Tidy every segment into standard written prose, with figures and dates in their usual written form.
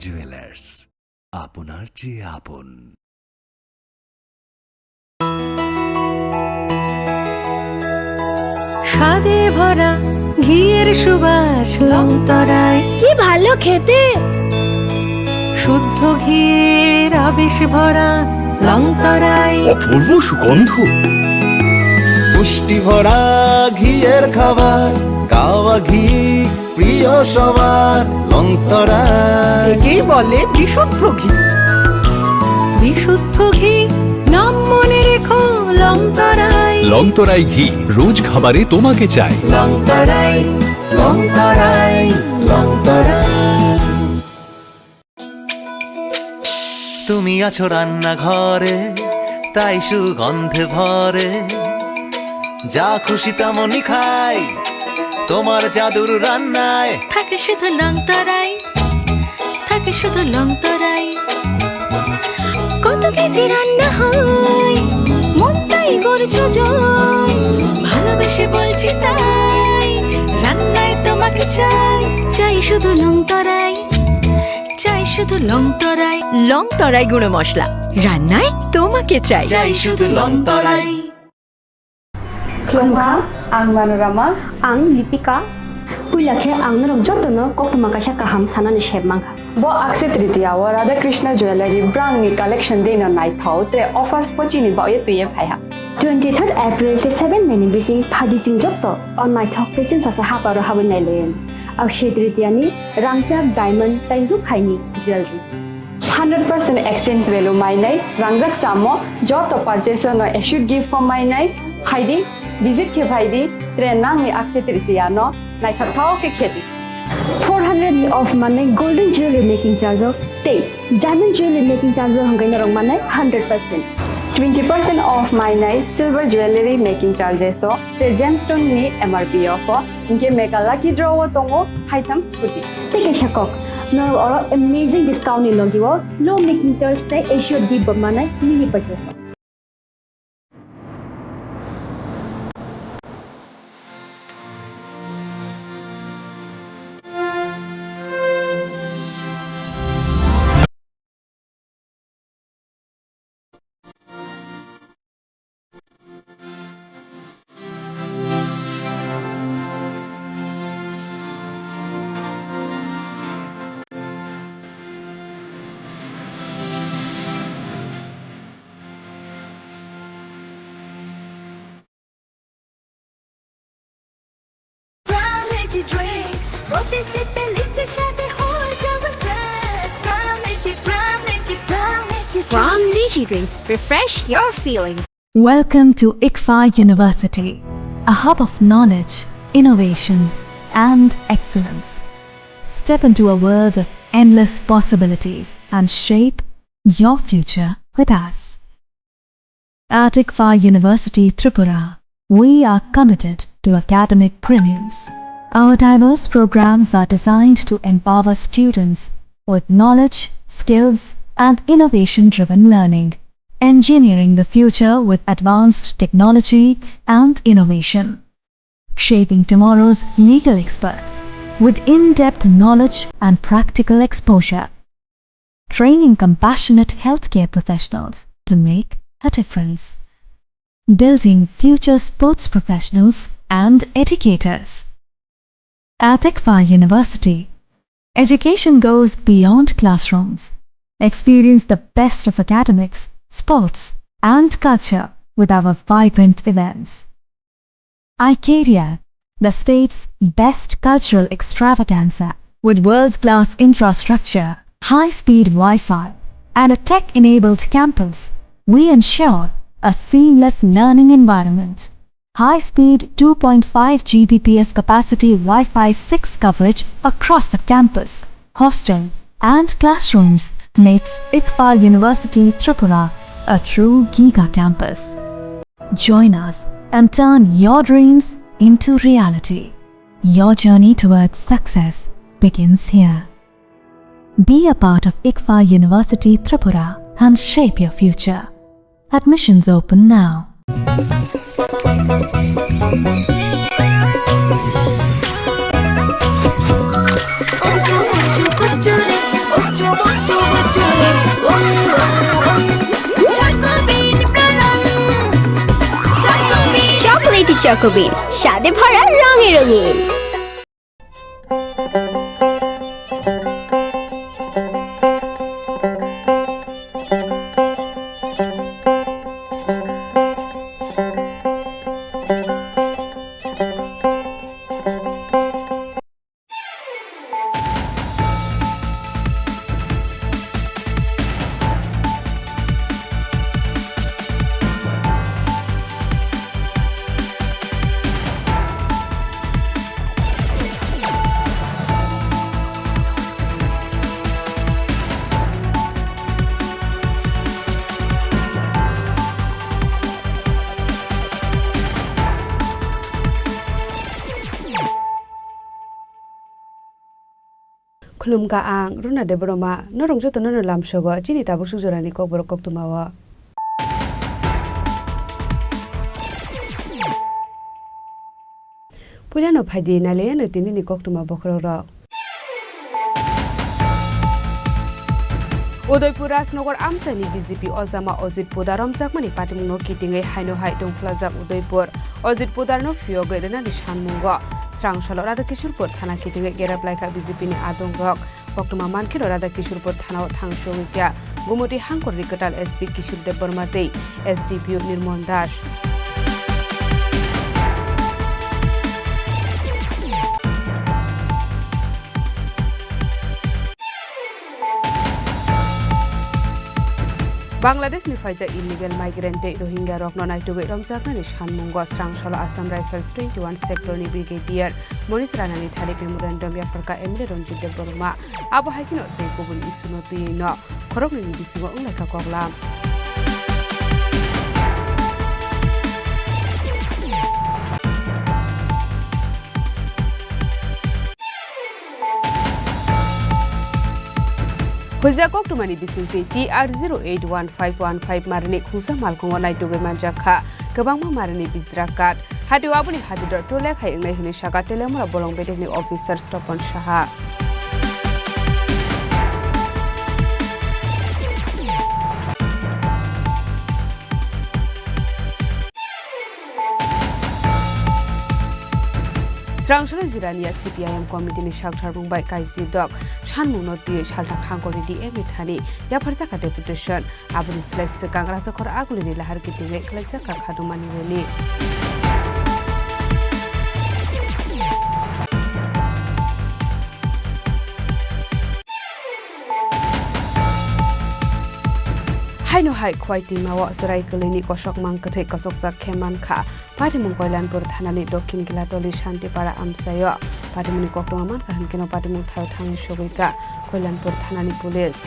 Jewellers, আপনার চেয়ে আপন। স্বাদে ভরা ঘিয়ের সুবাস লংতরায়, কি ভালো খেতে। শুদ্ধ ঘিয়ের আবেশ ভরা লংতরায়, অপূর্ব সুগন্ধ, পুষ্টি ভরা ঘিয়ের খাবার, গাওয়া ঘি প্রিয় সবার লংতরায়। একেই বলে বিশুদ্ধ ঘি। বিশুদ্ধ ঘি নাম মনে রেখো লংতরায়। লংতরাই ঘি রোজ খাবারে তোমাকে চাই। লংতরায়, লংতরায়, লংতরায়। তুমি আছো রান্নাঘরে, তাই সুগন্ধে ভরে, যা খুশি তেমনই খাই তোমার জাদুর রান্নায়। থাকে শুধু লংতরায়, থাকে শুধু লংতরায়। কত কেজি রান্না হয়, মন তাই করছো জয়। ভালোবেসে বলছি তাই, রান্নায় তোমাকে চাই। চাই শুধু লংতরায়, চাই শুধু লংতরায়। লংতরায় গুঁড়ো মশলা, রান্নায় তোমাকে চাই। চাই শুধু Longtharai. Kelongka, ang Manorama, ang Lipika. Puilakhe ang narok jotono koktoma kaisa kaham sanani shebmangkha. Bo Akshaya Tritiya o Radha Krishna Jewelry brand ni collection deino naithau tre offers pochini ba ye tuye phaiha. 23rd April te 7 May ni bisi phadi ching jotto on naithau te chin sasa haparo habin nailen. Akshaya Tritiya ni rangchak diamond tai ru khaini jewelry. 100% exchange value mainai rangjak samo joto purchase no issued gift from mainai haidi visit ke bhaidi tre nang ni Akshaya Tritiya no naithathau ke kheti 400 of money golden jewelry making charge of te diamond jewelry making charge of hangai narong manai 100%. 20% off mainai silver jewelry making charges so tre gemstone ni MRP of inke mega lucky draw tongo haitam scooty take a shakok no or amazing discount ni logiwo low making charge te issued gift manai mini purchase. Refresh your feelings. Welcome to ICFA University, a hub of knowledge, innovation, and excellence. Step into a world of endless possibilities and shape your future with us. At ICFA University, Tripura, we are committed to academic brilliance. Our diverse programs are designed to empower students with knowledge, skills, and innovation-driven learning, engineering the future with advanced technology and innovation, shaping tomorrow's legal experts with in-depth knowledge and practical exposure, training compassionate healthcare professionals to make a difference, building future sports professionals and educators. At ICFA University, education goes beyond classrooms. Experience the best of academics, sports, and culture with our vibrant events. ICARIA, the state's best cultural extravaganza, with world-class infrastructure, high-speed Wi-Fi, and a tech-enabled campus, we ensure a seamless learning environment. High-speed 2.5 Gbps capacity Wi-Fi 6 coverage across the campus, hostel, and classrooms makes ICFA University Tripura a true giga campus. Join us and turn your dreams into reality. Your journey towards success begins here. Be a part of ICFA University Tripura and shape your future. Admissions open now. Happy চকোবিন স্বাদে ভরা রঙে রঙিন। Khulumka ang runa de broma norong joto no lam shogo chini tabuk sujorani kokborok koktumawa Pulyano phaidi nale no tinini koktuma bokroro Udaipur Rajnagar Amsani BJP Ozama Ojit Pudar Ramjakmani Patimungno Kitingai Haino Hai Dongflajak Udaipur Ojit Pudar no Fiogo Rena Nishanmungo Srangshalo Radha Kishorpur Thana Kitingai Geraplaika BJP ni Adongrok Koktuma Mankiro Radha Kishorpur Thana Thangshogikya Gumoti Hangkor Rikotal SP Kishor Dev Barmatei SDPO Nirmon Dash Bangladesh ni faija illegal migrant Rohingya rokno naitugai ramjakna ni sanmungo Srangshalo Assam Rifles 21 sector ni brigadier Monish Rana ni thari memorandum ya farka emre Ranjit Dev Barma abo haikino tei kubun isuno tuino khorok ni bisingo ungleka koglam Hujako tumani bisingti TR081515 marni khusa malkongo naitugai manjakha gabangma marni bizrakat hadiwabuni hadidor tolek hai ngai hini saka telemura bolong bedekni officer Stopon Shaha Srangshalo Jirania CPIM committee ni Shakthar Mumbai Kaisi Dok Shanmuno Ti Shalthak Hangkori di Emithani Yafarjaka deputation Abuni Slice Kangra Sakor Agulini Lahar Kitinge Klaisaka Khadumani Reli Haino hai khwaiti mawa sarai kelini kosok mangkathai kasokjak kheman kha Patimung Koilanpur thanani Dokhin Gilatoli Shantipara Amsayo Patimuni koktoma man kahan keno Patimung thayo thang shogoika Koilanpur thanani police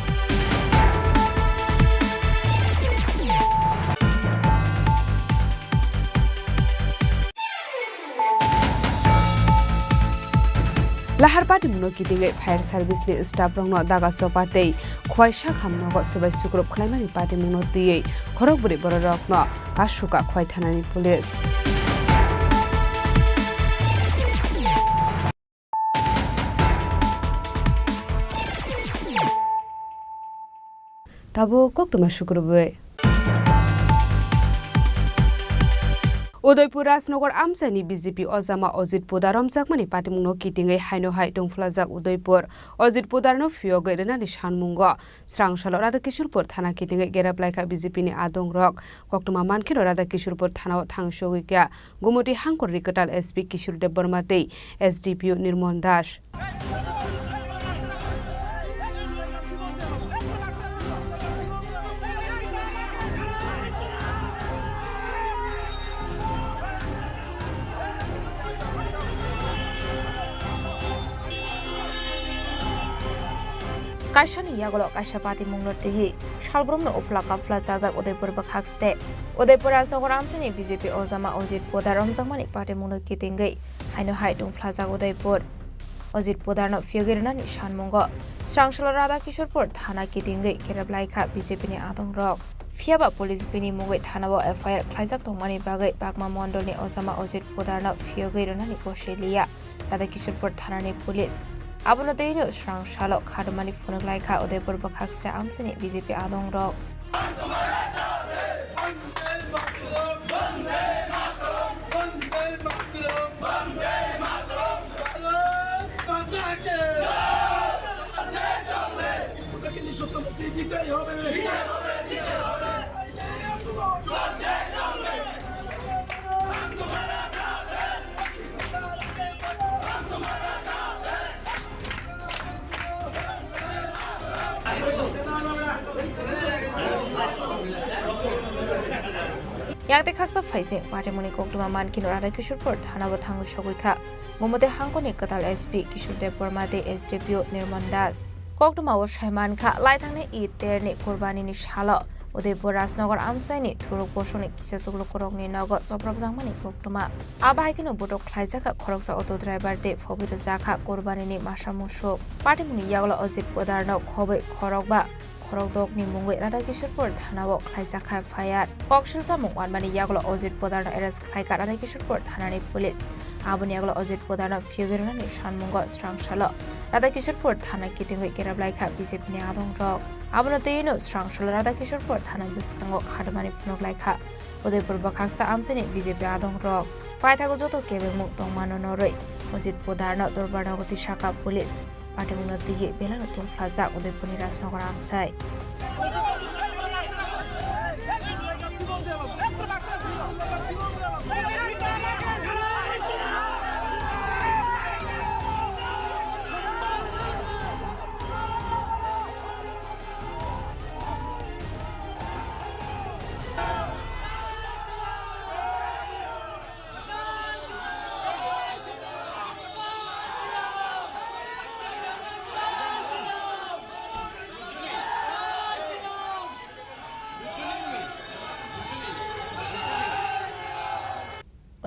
Lahar Patimungno Kitingai fire service ni staff rongno daga sopatei khwaisa khamnogo sabai sukrop khlaimani Patimungno tiei khorokburi bororokno asuka khwai thanani police Tabo koktoma sukrobe Udaipur Rajnagar Amsani BJP Ozama Ojit Pudar Ramjakmani Patimungno Kitingai Haino Hai Dongflajak Udaipur Ojit Pudar no Fiogo Rena ni Sanmungo Srangshalo Radha Kishorpur Thana Kitingai Geraplaika BJP ni Adongrok Koktuma Mankiro Radha Kishorpur Thana Thangshogikya Gumoti Hangkor Rikotal SP Kishor Dev Barmatei SDPO Nirmon Dash Kaishani Yagolo Kaisha Patimungno Tihi Shalbrumno Uflaka Flazazak Udaipur Bakhakste Udaipur Rajnagar Amsani BJP Ozama Ojit Pudar Ramjakmani Patimungno Kitingai Haino Hai Dongflajak Udaipur Ojit Pudar no Fiogirna ni Shanmungo Srangshalo Radha Kishorpur Thana Kitingai Geraplaika BJP ni Adongrok Fiaba Police Bini Mugai Thanabo FIR Khlaijak Tongmani Bagai Bagma Mondol ni Ozama Ojit Pudar no Fiogirna ni Koshelia Radha Kishorpur Thana ni Police Abono Deino Srangshalo Khadumani Funaglaika Udaipur Bakhakste Amsani BJP Adongrok Vande Mataram, Vande Mataram, Vande yakte khaksa phaising patemuni koktuma man kino Radha Kishorpur thanabo thangu sogoikha ngomode hangkoni katal SP Kishordev Bormade SDPO Nirman Das koktuma o Shaiman kha laithangni iterni kurbani ni shala Udaipur Rajnagar Amsaini Thuruk Bosoni Kisasuglu Korokni Nago Soprab Zangmani Koktuma Abaikino Botok Klaizaka Koroksa auto driver de Fobir Zaka Korbanini Mashamusho Patimuni Yagla Ozit Bodarno Kobe Korokba Korokdok ni Mungwe Radha Kishorpur Thanabo Klaizaka Fayat Kokshil Samung Wanmani Yagla Ozit Bodarno Eres Klaika Radha Kishorpur Thanani Police Abun Yagla Ozit Bodarno Fugirani Shanmungo Strang Shalo Radha Kishorpur Thana Kitingwe Kerablaika BJP ni Adong Rok Abuna Tino Strang Shalo Radha Kishorpur Thana Biskango Khadmani Funoglaika Udaipur Bakhasta Amsani BJP Adong Rok Paithago Joto Kebemu Tongmano Noroi Ozit Bodarno Dorbarnagoti Shaka Police Patimuna Tiye Belano Tung Plaza Udaipur ni Rajnagar Amsai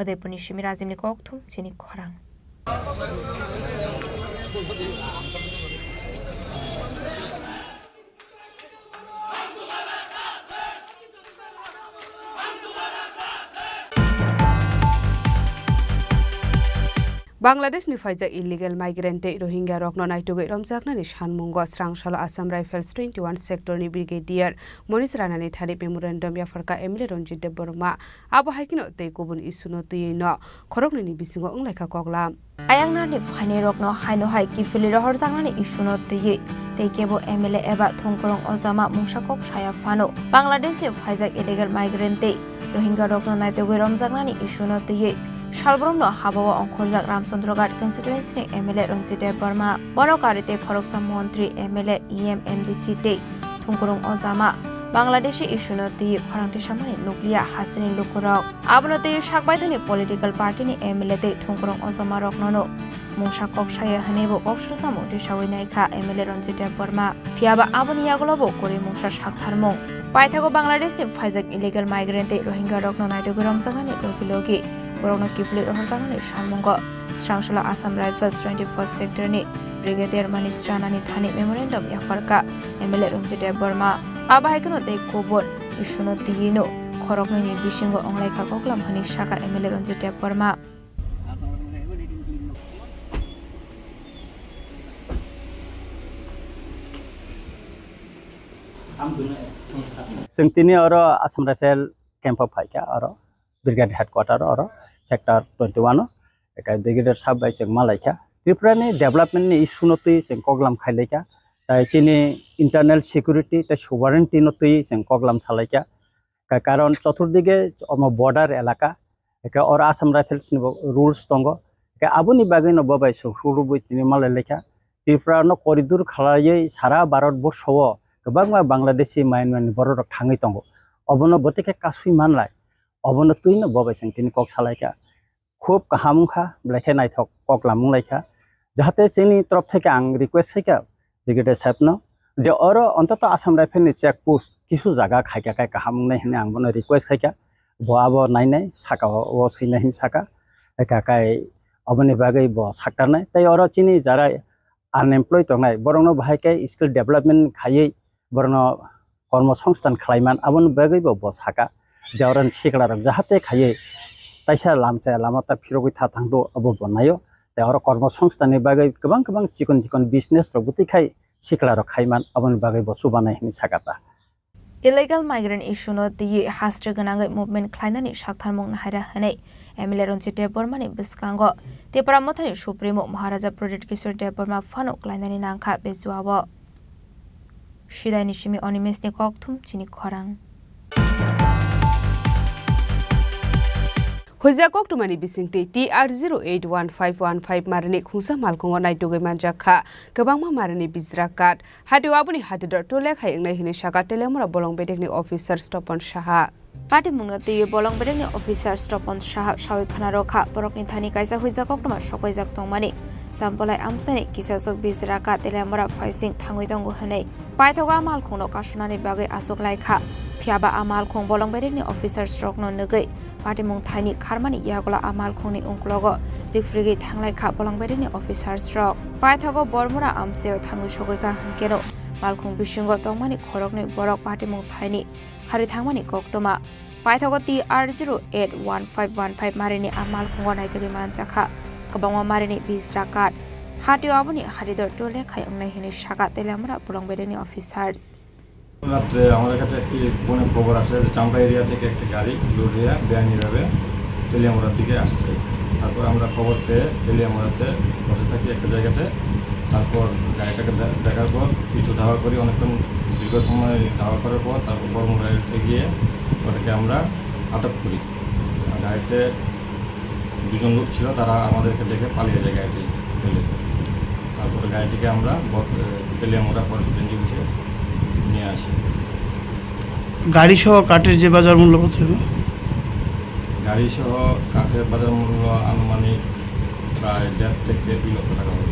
Udaipur ni Shimirazim ni Koktum Chini Khorang Bangladesh ni faijak illegal migrant Rohingya rokno naitugoi romjakna ni shanmungo srangshala Assam Rifles 21 sector ni brigadier Monis Rana ni thari memorandum ya farka emile Ranjit Dev Burma abo haikino tei kubun isuno tiyino khorokni ni bisingo unglaika koklam Ayangna ni phane rokno haino hai ki fili rohor jangna ni isuno tiyi tei kebo emile eba thongkorong ozama mungshakok shaya fano Bangladesh ni faijak illegal migrant Rohingya rokno naitugoi romjakna ni isuno tiyi Shalbromno Habawa Onkhorjak Ramchandroghat constituency MLA Ranjit Dev Burma Borokarite Khoroksa Montri MLA EMMDC te Thungkurung Ozama Bangladeshi issuno ti Khorangti Samani Nuklia Hasini Lukurok Abnote Shakbaitani political party ni MLA te Thungkurung Ozama Roknono Mungsa Kokshaya Hanebo Kokshrusa Moti Shawinaika MLA Ranjit Dev Burma Fiaba Aboni Yagolobo Kori Mungsa Shaktharmong Paithago Bangladesh ni Faijak illegal migrant Rohingya Rokno Naitoguram Sangani Lokilogi Borokno Kifli Rohorjangani Shanmungo Srangshala Assam Rifles 21st sector ni Brigadier Manish Rana ni thani memorandum yafarka MLA Ranjit Dev Burma Abahaikono tei Kobon isuno tiyino Khorokno ni bisingo onglaika koklam hani Shaka MLA Ranjit Dev Burma जों तिनी अरो Assam rifle camp फाइका अरो brigade headquarter अरो sector 21 एका brigadier साहब bye जों Malaika त्रिपुरानि development नि issue नतै जों कगलाम खाइलाइका ताइ सिनि internal security ता सोवरेनिटी नतै जों कगलाम सालाइका कारण चतुर्दिगे अम बॉर्डर इलाका एका और आसाम राइफल्स नि रुल्स दंगो एका आबुनि बागै न बबाय सुरुबुइ तिनि मालाइलाइका त्रिपुरा न करिडोर खालायै सारा भारतबर्षआव गोबां बांलादेशी माइनमानि बररक थाङै दङ अबनो बतिके कासुइ मानलाय अबनो तुइनो बबायसिं तिनि कक सालायका खूब काहामुखा ब्लेखे नायथक कक लामुलायका जाहाथे जोंनि तरफ থেকে आं रिक्वेस्ट हैका ब्रिगेडियर साहबनो जे अरो अन्तत आसाम राइफलनि चेक पोस्ट किसु जागा खायका काय काहामुनाय होने आं बनो रिक्वेस्ट हैका बआबो नायनाय साका ओ सैनाय साका एका काय अबनि बागै ब साक्टारनाय तै अरो चिनि जारा अनएम्प्लॉयड दंनाय बरंनो बाहायके स्किल डेभलपमेंट खायै बरनो कर्मसंस्थान खालायमान आबन बागैबो बसाका जावरन सिगलारक जाहाथे खायै ताइसा लामचा लामाता फिरगै था थांदो अबो बनायो ते अरो कर्मसंस्थाननि बागै गोबां गोबां चिकन चिकन बिजनेस रबुतिखाय सिगलारक खायमान आबन बागै Basu बानायनि साकाता Illegal migrant issue no the hastre ganangai movement klainani shaktharmong nahaira hanai MLA Ranjit Dev Burma ni biskango te paramothani supremo Maharaja Project Kishore Dev Burma fano klainani nangkha bejuabo Shidai nishimi onimes ni kokthum Chini Khorang Hoja koktumani bisingti TR081515 marani khungsa malkongo naitogoi manjakha gobangma marani bizrakat hadiwabuni hadidor tolek hayengnai hini shaka telemura bolong bedekni officer Stopon Shaha Party Mungati Bolong Bedeni officers stop on Shawikana Roka, Borokni Tani Kaisa Huizak Okma, Shopizak Tomani, Sampolai Amsani, Kisasok Bizraka, Telemora Faising, Tanguidongo Hane, Paitoga Amal Kono Kashunani Bagi Asok Laika, Fiaba Amal Kong Bolong Bedeni officers stroke no Nugi, Party Mung Tani Karmani Yagola Amal Koni Unklogo, Refrigate Tanglaika Bolong Bedeni officers stroke, Paitogo Bormura Amseo Tangu Shogoka Hankeno. Malkhung bisungo tongmani khorokni borok party mung thaini khari thangmani koktoma paithago TR081515 marini amalkhungo naitagi manchakha kabangwa marini bisrakat hatio aboni haridor tole khai ongnai hini shaka telamra bolongbedeni officers রাত্রে আমাদের কাছে একটি ফোনে খবর আসে যে Champa area থেকে একটি গাড়ি লুডিয়া বেআইনিভাবে তেলিয়ামুড়ার দিকে আসছে তারপর আমরা খবর পেয়ে তেলিয়ামুড়াতে বসে থাকি একটা জায়গাতে তারপর গাড়িটাকে দেখার পর কিছু ধাওয়া করি অনেকক্ষণ দীর্ঘ সময় ধাওয়া করার পর তারপর বর্মগাড়িতে গিয়ে ওটাকে আমরা আটক করি গাড়িতে দুজন লোক ছিল তারা আমাদেরকে দেখে পালিয়ে যায় গাড়িটি ফেলেছে তারপরে গাড়িটিকে আমরা তেলিয়ামুড়া ফরেস্ট রেঞ্জে বসে নিয়ে আসি গাড়ি সহ কাঠের যে বাজার মূল্য কত গাড়ি সহ কাঠের বাজার মূল্য আনুমানিক প্রায় 1.5 থেকে 2 লক্ষ টাকা হবে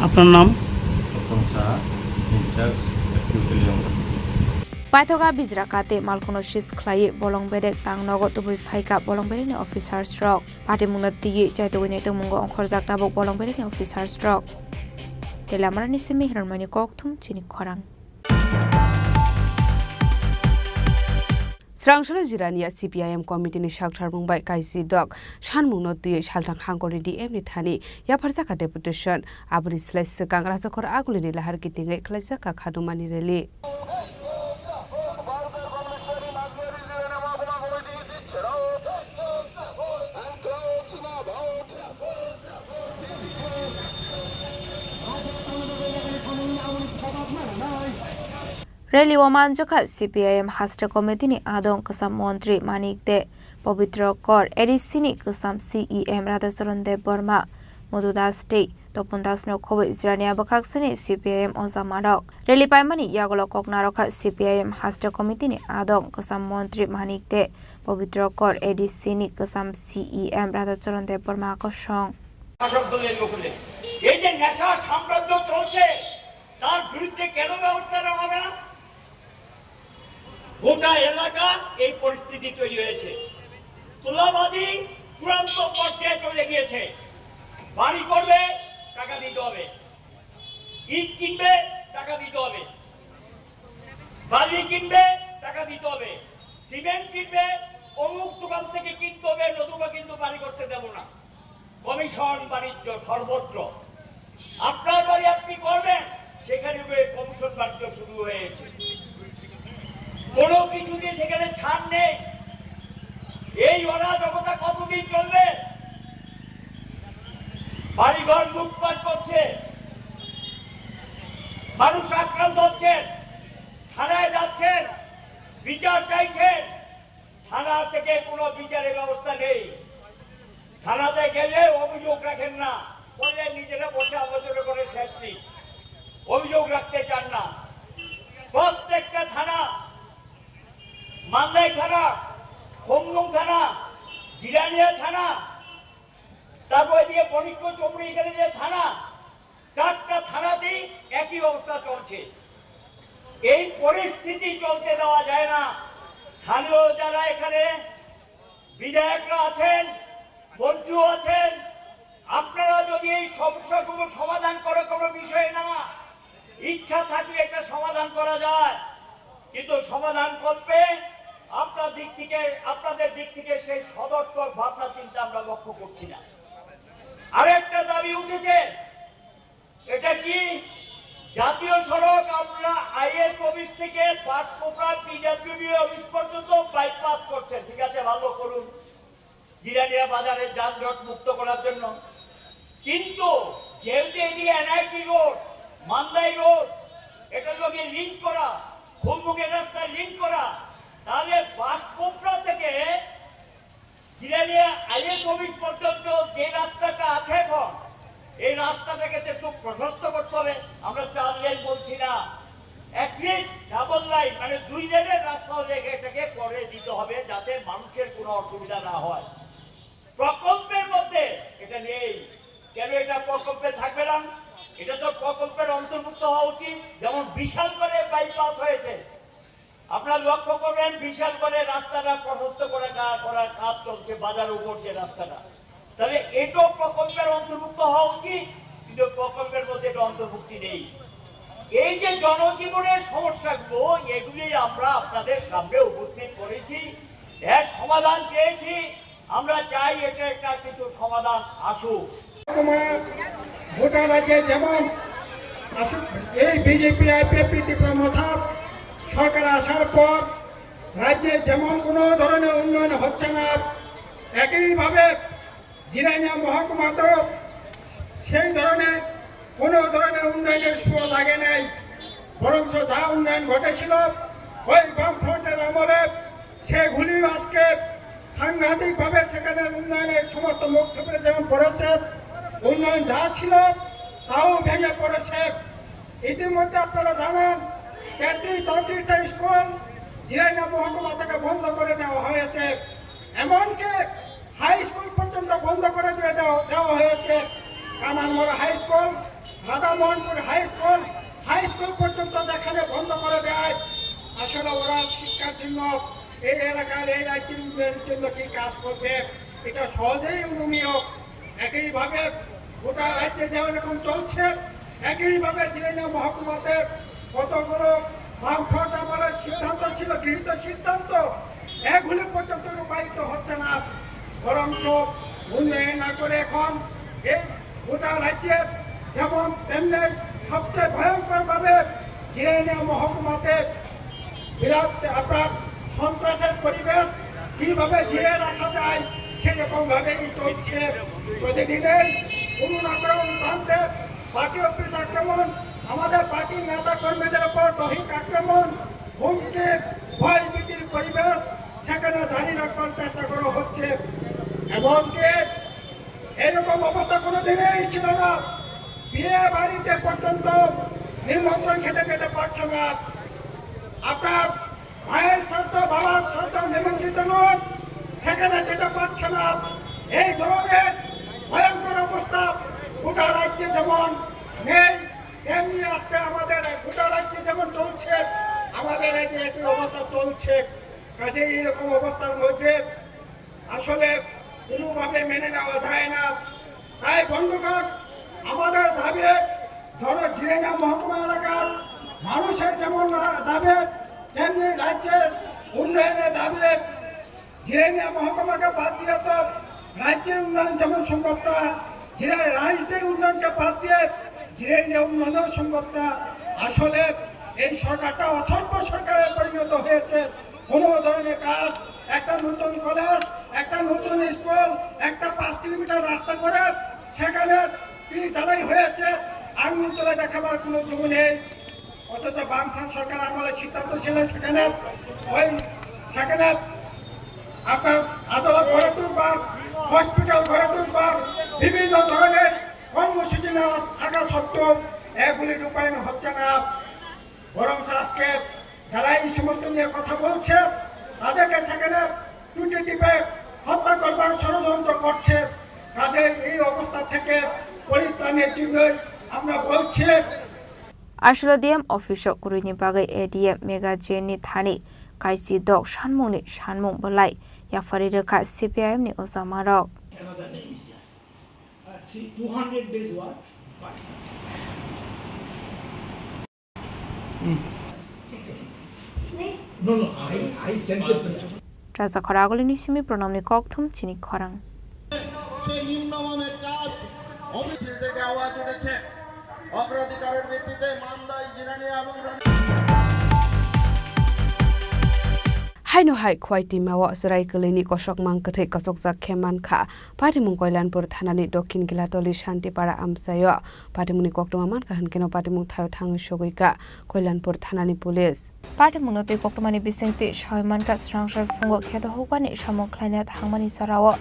আপনার নাম Paithoga Bizrakate Malkono Shis Clay Bolong Bedek Tang Nogo to be Faika Bolong Bedeni officer stroke Party Munati Chaitogine Mungo on Khorzak Nabo Bolong Bedeni officer stroke Telamarani Simi Hermani Koktum Chini Khorang Srangshalo Jirania CPIM committee ni Shakthar Mumbai Kaisi Dog Shanmungno Ti Shaltang Hangori DM ni Thani Yaparzaka deputation Abri Sles Kangrasakor Agulini Lahar Kitinga Klasaka Khadumani Reli Rally Wamanjoka CPIM Hasta Committee ni Adon Kasam Montri Manik de Pavitro Kor Edisini Kasam CEM Radhasurande Burma Modudas Day Topundas no Kobe Isrania Bakaksani CPIM Ozamadok Rally Paimani Yagolo Koknaroka CPIM Hasta Committee ni Adon Kasam Montri Manik de Pavitro Kor Edisini Kasam CEM Radhasurande Burma Koshong এই যে নেশা সাম্রাজ্য চলছে তার বিরুদ্ধে কেন ব্যবস্থা নেওয়া হবে না গোটা এলাকা এই পরিস্থিতি তৈরি হয়েছে তোলাবাজি চূড়ান্ত পর্যায়ে চলে গিয়েছে বাড়ি করবে টাকা দিতে হবে ইট কিনবে টাকা দিতে হবে বালি কিনবে টাকা দিতে হবে সিমেন্ট কিনবে অমুক দোকান থেকে কিনতে হবে নতুবা কিন্তু বাড়ি করতে দেব না কমিশন বাণিজ্য সর্বত্র আপনার বাড়ি আপনি করবেন সেখানে কমিশন বাণিজ্য শুরু হয়েছে কোনো কিছুতে সেখানে ছাড় নেই এই অরাজকতা কতদিন চলবে বাড়িঘর লুটপাট করছে মানুষ আক্রান্ত হচ্ছেন থানায় যাচ্ছেন বিচার চাইছেন থানা থেকে কোনো বিচারের ব্যবস্থা নেই থানাতে গেলে অভিযোগ রাখেন না বলে নিজেরা বসে আলোচনা করে শেষ নেই অভিযোগ রাখতে চান না প্রত্যেকটা থানা মান্দাই থানা খোমলুং থানা জিরানিয়া থানা তারপর এদিকে বণিক্য চৌমুড়ি এখানে যে থানা 4টা থানাতেই একই অবস্থা চলছে এই পরিস্থিতি চলতে দেওয়া যায় না স্থানীয় যারা এখানে বিধায়করা আছেন মন্ত্রীও আছেন আপনারা যদি এই সমস্যাগুলো সমাধান করার কোনো বিষয় না ইচ্ছা থাকলে একটা সমাধান করা যায় কিন্তু সমাধান করবে আপনাদের দিক থেকে সেই সদর্থক ভাবনা চিন্তা আমরা লক্ষ্য করছি না আরেকটা দাবি উঠেছে এটা কি জাতীয় সড়ক আমরা আইএস অফিস থেকে পাঁচকোপড়া পিডব্লিউডি অফিস পর্যন্ত বাইপাস করছেন ঠিক আছে ভালো করুন জিরানিয়া বাজারে যানজট মুক্ত করার জন্য কিন্তু যেহেতু এদিকে এনআইটি রোড মান্দাই রোড এটার সঙ্গে লিঙ্ক করা খোমলুঙের রাস্তায় লিঙ্ক করা তাহলে বাসকোপড়া থেকে জিরানিয়া আইএস অফিস পর্যন্ত যে রাস্তাটা আছে এখন এই রাস্তাটাকে একটু প্রশস্ত করতে হবে আমরা 4 লেন বলছি না অ্যাটলিস্ট ডাবল লাইন মানে 2 লেনের রাস্তা হলে এটাকে করে দিতে হবে যাতে মানুষের কোনো অসুবিধা না হয়। প্রকল্পের মধ্যে এটা নেই। কেন এটা প্রকল্পে থাকবে না? এটা তো প্রকল্পের অন্তর্ভুক্ত হওয়া উচিত। যেমন বিশাল করে বাইপাস হয়েছে, আপনারা লক্ষ্য করবেন বিশাল করে রাস্তাটা প্রশস্ত করে করার কাজ চলছে, বাজারের উপর যে রাস্তাটা, তাহলে এটাও প্রকল্পের অন্তর্ভুক্ত হওয়া উচিত, কিন্তু প্রকল্পের মধ্যে এটা অন্তর্ভুক্তি নেই। এই যে জনজীবনের সমস্যাগুলো, এগুলি আমরা আপনাদের সামনে উপস্থিত করেছি, এর সমাধান চেয়েছি। আমরা চাই এটা একটা কিছু সমাধান আসুক। গোটা রাজ্যে যেমন এই বিজেপি আইপিএফ ত্রিপুরা সরকার আসার পর রাজ্যে যেমন কোনো ধরনের উন্নয়ন হচ্ছে না, একইভাবে জিরানিয়া মহকুমাতেও সেই ধরনের কোনো ধরনের উন্নয়নের সুর লাগে নাই। বরং যা উন্নয়ন ঘটেছিল ওই বামফ্রন্টের আমলে সেগুলিও আজকে সাংঘাতিকভাবে সেখানে উন্নয়নের সমস্ত মুখ থেকে যেমন পড়েছে, উন্নয়ন যা ছিল তাও ভেঙে পড়েছে। ইতিমধ্যে আপনারা জানেন 33-34টা স্কুল জিরানিয়া মহকুমা থেকে বন্ধ করে দেওয়া হয়েছে, এমনকি হাই স্কুল পর্যন্ত বন্ধ করে দিয়ে দেওয়া হয়েছে। Kamanmora high school, Radhamohanpur high school পর্যন্ত যেখানে বন্ধ করে দেয়। আসলে ওরা শিক্ষার জন্য এই এলাকার এই রাজ্যের উন্নয়নের জন্য কি কাজ করবে এটা সহজেই অনুমীয়। একইভাবে গোটা রাজ্যে যেমন এখন চলছে, একইভাবে জিরানিয়া মহকুমাতে কতগুলো বামফ্রন্ট আমলের সিদ্ধান্ত ছিল, গৃহীত সিদ্ধান্ত, এগুলি পর্যন্ত রূপায়িত হচ্ছে না। বরং উন্নয়ন না করে এখন এই গোটা রাজ্যে যেমন তেমনি সবচেয়ে ভয়ঙ্করভাবে জিরানিয়া মহকুমাতে বিরাট আপনার সন্ত্রাসের পরিবেশ কিভাবে জিয়ে রাখা যায় সেরকম ভাবেই চলছে। প্রতিদিনই কোনো না কোনো প্রান্তে পার্টি অফিস আক্রমণ, আমাদের পার্টির নেতা কর্মীদের উপর দৈহিক আক্রমণ, হুমকি, ভয় ভীতির পরিবেশ সেখানে জারি রাখবার চেষ্টা করা হচ্ছে। এমনকি এরকম অবস্থা কোনোদিনই ছিল না। বিয়ে বাড়িতে পর্যন্ত নিমন্ত্রণ খেতে পারছে না। আপনার মায়ের শ্রাদ্ধ, বাবার শ্রাদ্ধ নিমন্ত্রিত নয়, সেখানে যেতে পারছে না। এই ধরনের ভয়ঙ্কর অবস্থা গোটা রাজ্যে যেমন নেই, তেমনি আজকে আমাদের গোটা রাজ্যে যেমন চলছে, আমাদের রাজ্যে একই অবস্থা চলছে। কাজে এইরকম অবস্থার মধ্যে আসলে কোনোভাবে মেনে নেওয়া যায় না। তাই বন্ধুগণ, আমাদের দাবি জিরানিয়া মহকুমা এলাকার মানুষের যেমন দাবি, তেমনি রাজ্যের উন্নয়নের দাবি। জিরানিয়া মহকুমাকে বাদ দিয়ে তো রাজ্যের উন্নয়ন যেমন সম্ভব না, রাজ্যের উন্নয়নকে বাদ দিয়ে জিরানিয়া উন্নয়নও সম্ভব না। আসলে এই সরকারটা অথর্ব সরকারে পরিণত হয়েছে। কোনো ধরনের কাজ, একটা নতুন কলেজ, একটা নতুন স্কুল, একটা 5 কিলোমিটার রাস্তা করে সেখানে ঢালাই হয়েছে, আঙুল তুলে দেখাবার কোনো জমি নেই। অথচ বামফ্রন্ট সরকার আমলে সিদ্ধান্ত ছিল সেখানে আপনার আদালত গড়ে তুলবার, হসপিটাল গড়ে তুলবার, বিভিন্ন ধরনের কর্মসূচি নেওয়া থাকা সত্ত্বেও এগুলি রূপায়ণ হচ্ছে না। বরং আজকে যারা এই সমস্ত নিয়ে কথা বলছে তাদেরকে সেখানে টুটি টিপে হত্যা করবার ষড়যন্ত্র করছে। কাজে এই অবস্থা থেকে পরিত্রাণের জন্যই আমরা বলছি। Arshladiyam official kurini bagai ADM mega jeni thani kaisi dog shanmung ni shanmung balai ya farira ka CPIM ni osamarok. Another name is here. 200 days work. No, I sent it. Raza Khoragoli ni simi pronamni kokthum Chini Khorang. সেই নিম্নমানের কাজ অফিসে থেকে আওয়াজ উঠেছে। অগ্রাধিকারের ভিত্তিতে মানদাই জিরানিয়া এবং Haino hai khwai ti mawa sarai kelini kosok mang kathai kasok jak kheman kha patimung koilanpur thanani dokhin gilatoli shanti para amsayo patimuni koktoma man ka hankeno patimung thayo thang sogoika koilanpur thanani police patimung notoi koktomani bisingti shoyman ka srangshar fungo khedo hokani samok khlaina thangmani sarawo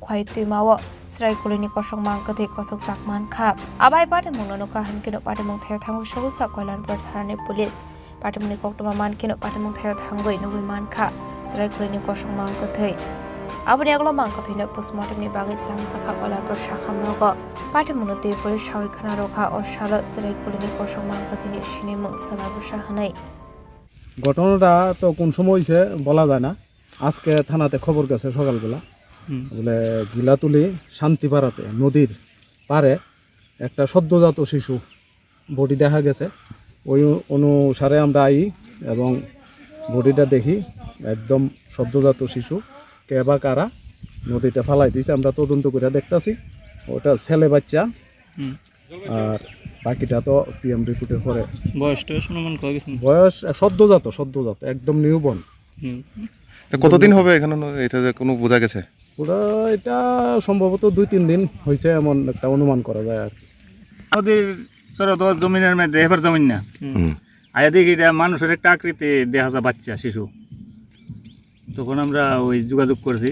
khwai ti mawa sarai kelini kosok mang kathai kosok jak man kha abai patimung no ka hankeno patimung thayo thang sogoika koilanpur thanani police पार्टीमुनि कोक्टमा मानखिनो पार्टीमुं थायो थांगै नुगै मानखा सराय खुलिनि कसं मांकथै आबनि आगलो मांकथैनो पोस्टमर्टमनि बागै tlangsakha olarpor shakhamnogo पार्टीमुनो ते police सावै खाना रखा अशाल सराय खुलिनि कसं मांकथैनि सिनेमुं सालाबुसा हनै ঘটনাটা তো কোন সময় হয়েছে বলা যায় না আজকে থানাতে খবর গেছে সকালবেলা বলে গিলাতুলি শান্তিপাড়াতে নদীর পারে একটা সদ্যজাত শিশু বডি দেখা গেছে ওই অনুসারে আমরা আই এবং বডিটা দেখি একদম সদ্যজাত শিশু কে বা কারা নদীতে ফালাই দিয়েছে আমরা তদন্ত করে দেখতেছি ওটা ছেলে বাচ্চা আর বাকিটা তো পিএম রিপোর্টের পরে বয়স সদ্যজাত একদম নিউবর্ন কতদিন হবে এখানে এটা কোনো বোঝা গেছে পুরো এটা সম্ভবত 2-3 দিন হয়েছে এমন একটা অনুমান করা যায় আর নদীর চরত জমিনের মধ্যে এবার জমিন না আয়া দেখি এটা মানুষের একটা আকৃতি দেখা যায় বাচ্চা শিশু তখন আমরা ওই যোগাযোগ করছি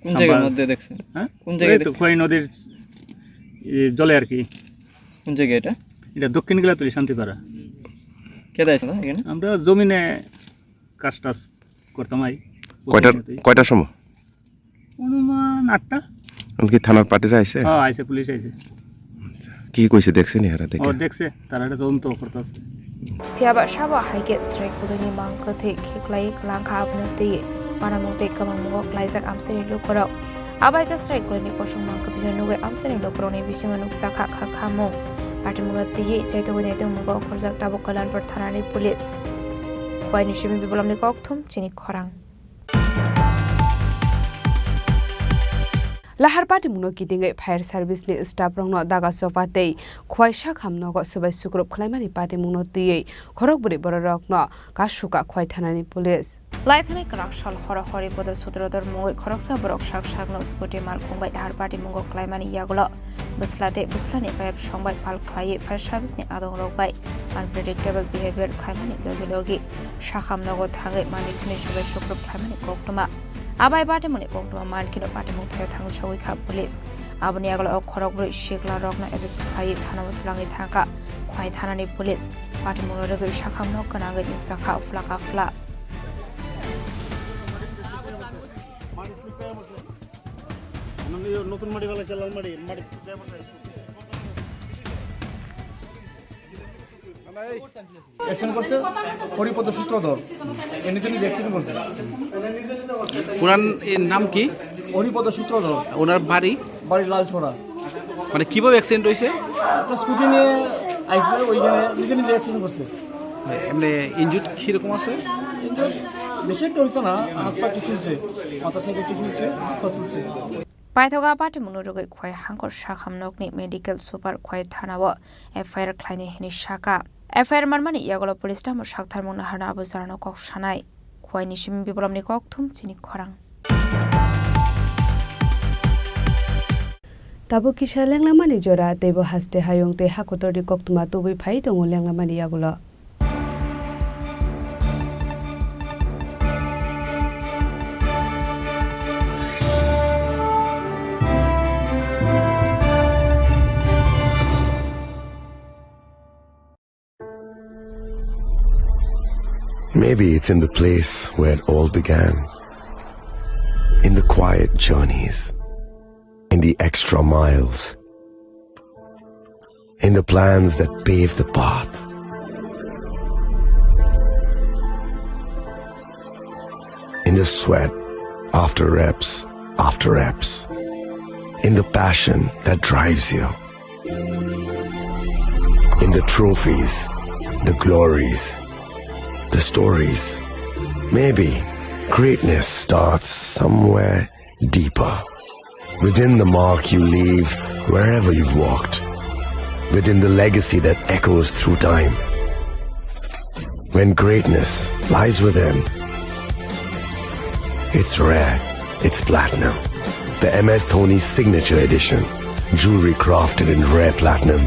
কোন জায়গার মধ্যে দেখছেন হ্যাঁ কোন জায়গায় খোয়াই নদীর জলে আর কি কোন জায়গা এটা দক্ষিণ গিলাতুলি শান্তিপাড়া কে দাইছে না এখানে আমরা জমিনে কাজ টাজ করতাম কয়টার সময় অনুমান 8টা কি থানার পার্টিরা আইছে হ্যাঁ আইছে পুলিশ আইছে কি কইছে দেখছেন এরা দেখে ও দেখছে তারা এটা তদন্ত করতেছে ফিয়াবা সাবা হাইগে স্ট্রাইক কুদনি মাংকথে খিকলাই ক্লাংখা আপনতে মানামতে কামামুগ ক্লাইজাক আমসেনি লোকরাव आबायगा स्ट्राइक कुदनि कसं मांकथे नुगे আমসেনি लोकरावनि बिसिङा नुकसाखा खाखामु पार्टीमुलते चाइतोगनि दमुग खरजाक टाबो कलानपुर थानानि पुलिस खवाइनि सिमि बिबलमनि कक्थुम चिनि खरां लाहार पार्टी मुनो किदिङै फायर सार्भिसनि स्टाफ रंनो दागा सपातै खवाइसा खामनगो सबाय सुग्रुप खलायमानि पार्टी मुनो तियै खरगबुरि बर रकनो कासुका खवाइ थानानि पुलिस लाइथानि क्राकशाल खरखरि पद सुद्रदर मुगै खरकसा बरक शाक शाकनो स्कुटि माल खुंबाय लाहार पार्टी मुंगो खलायमानि यागुलो बस्लादे बस्लानि पाइप संबाय पाल खलायै फायर सार्भिसनि आदं रकबाय अनप्रेडिक्टेबल बिहेवियर खलायमानि लगे लगे शाखामनगो थाङै मानिकनि सबाय सुग्रुप खलायमानि कक्टमा आबाय पार्टी मुनि कक्टमा मानखिनो पार्टी मुं थायो थाङै सौखा पुलिस आबनि आगल खरगब्रै शिखला रकनो एरेस्ट खायै थानाव फ्लाङै थांका खवाइ थानानि पुलिस पार्टी मुनो रगै शाखामनो कनागै निमसाखा फ्लाका फ्ला নতুন মাটি ফেলাইছে লাল মাটি মাটি অ্যাকশন করছে হরিপদ সূত্রধর এনে তিনি অ্যাকশন করছে ওনার নাম কি হরিপদ সূত্রধর ওনার বাড়ি লালছড়া মানে কিভাবে অ্যাক্সিডেন্ট হয়েছে একটা স্কুটি নিয়ে আইসবে ওইখানে নিজে নিজে অ্যাকশন করছে এমনি ইনজুড কিরকম আছে বেশি একটা হয়েছে না হাত পা চুলছে মাথা সাইডে চুলছে হাত পা চুলছে पाइथगा पार्टी मुनुरुगै खवाइ हांखर शाखामनकनि मेडिकल सुपार खवाइ थानाव एफआईआर ख्लायनि हिनि शाखा एफआईआर मानमानि यागलो पुलिस टामो साक्थार मुनो हाना आबो जारानो कक सानाय खवाइनि सिम बिबलमनि कक्थुम चिनि खरां ताबो किसा लेंलामानि जरा दैबो हास्ते हायंते हाकोतरनि कक्तुमा तुबै फाइ दङ लेंलामानि यागलो Maybe it's in the place where it all began. In the quiet journeys. In the extra miles. In the plans that pave the path. In the sweat after reps. In the passion that drives you. In the trophies, the glories, the stories. Maybe greatness starts somewhere deeper. Within the mark you leave wherever you've walked. Within the legacy that echoes through time. When greatness lies within, it's rare, it's platinum. The MS Dhoni Signature Edition. Jewelry crafted in rare platinum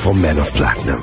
for men of platinum.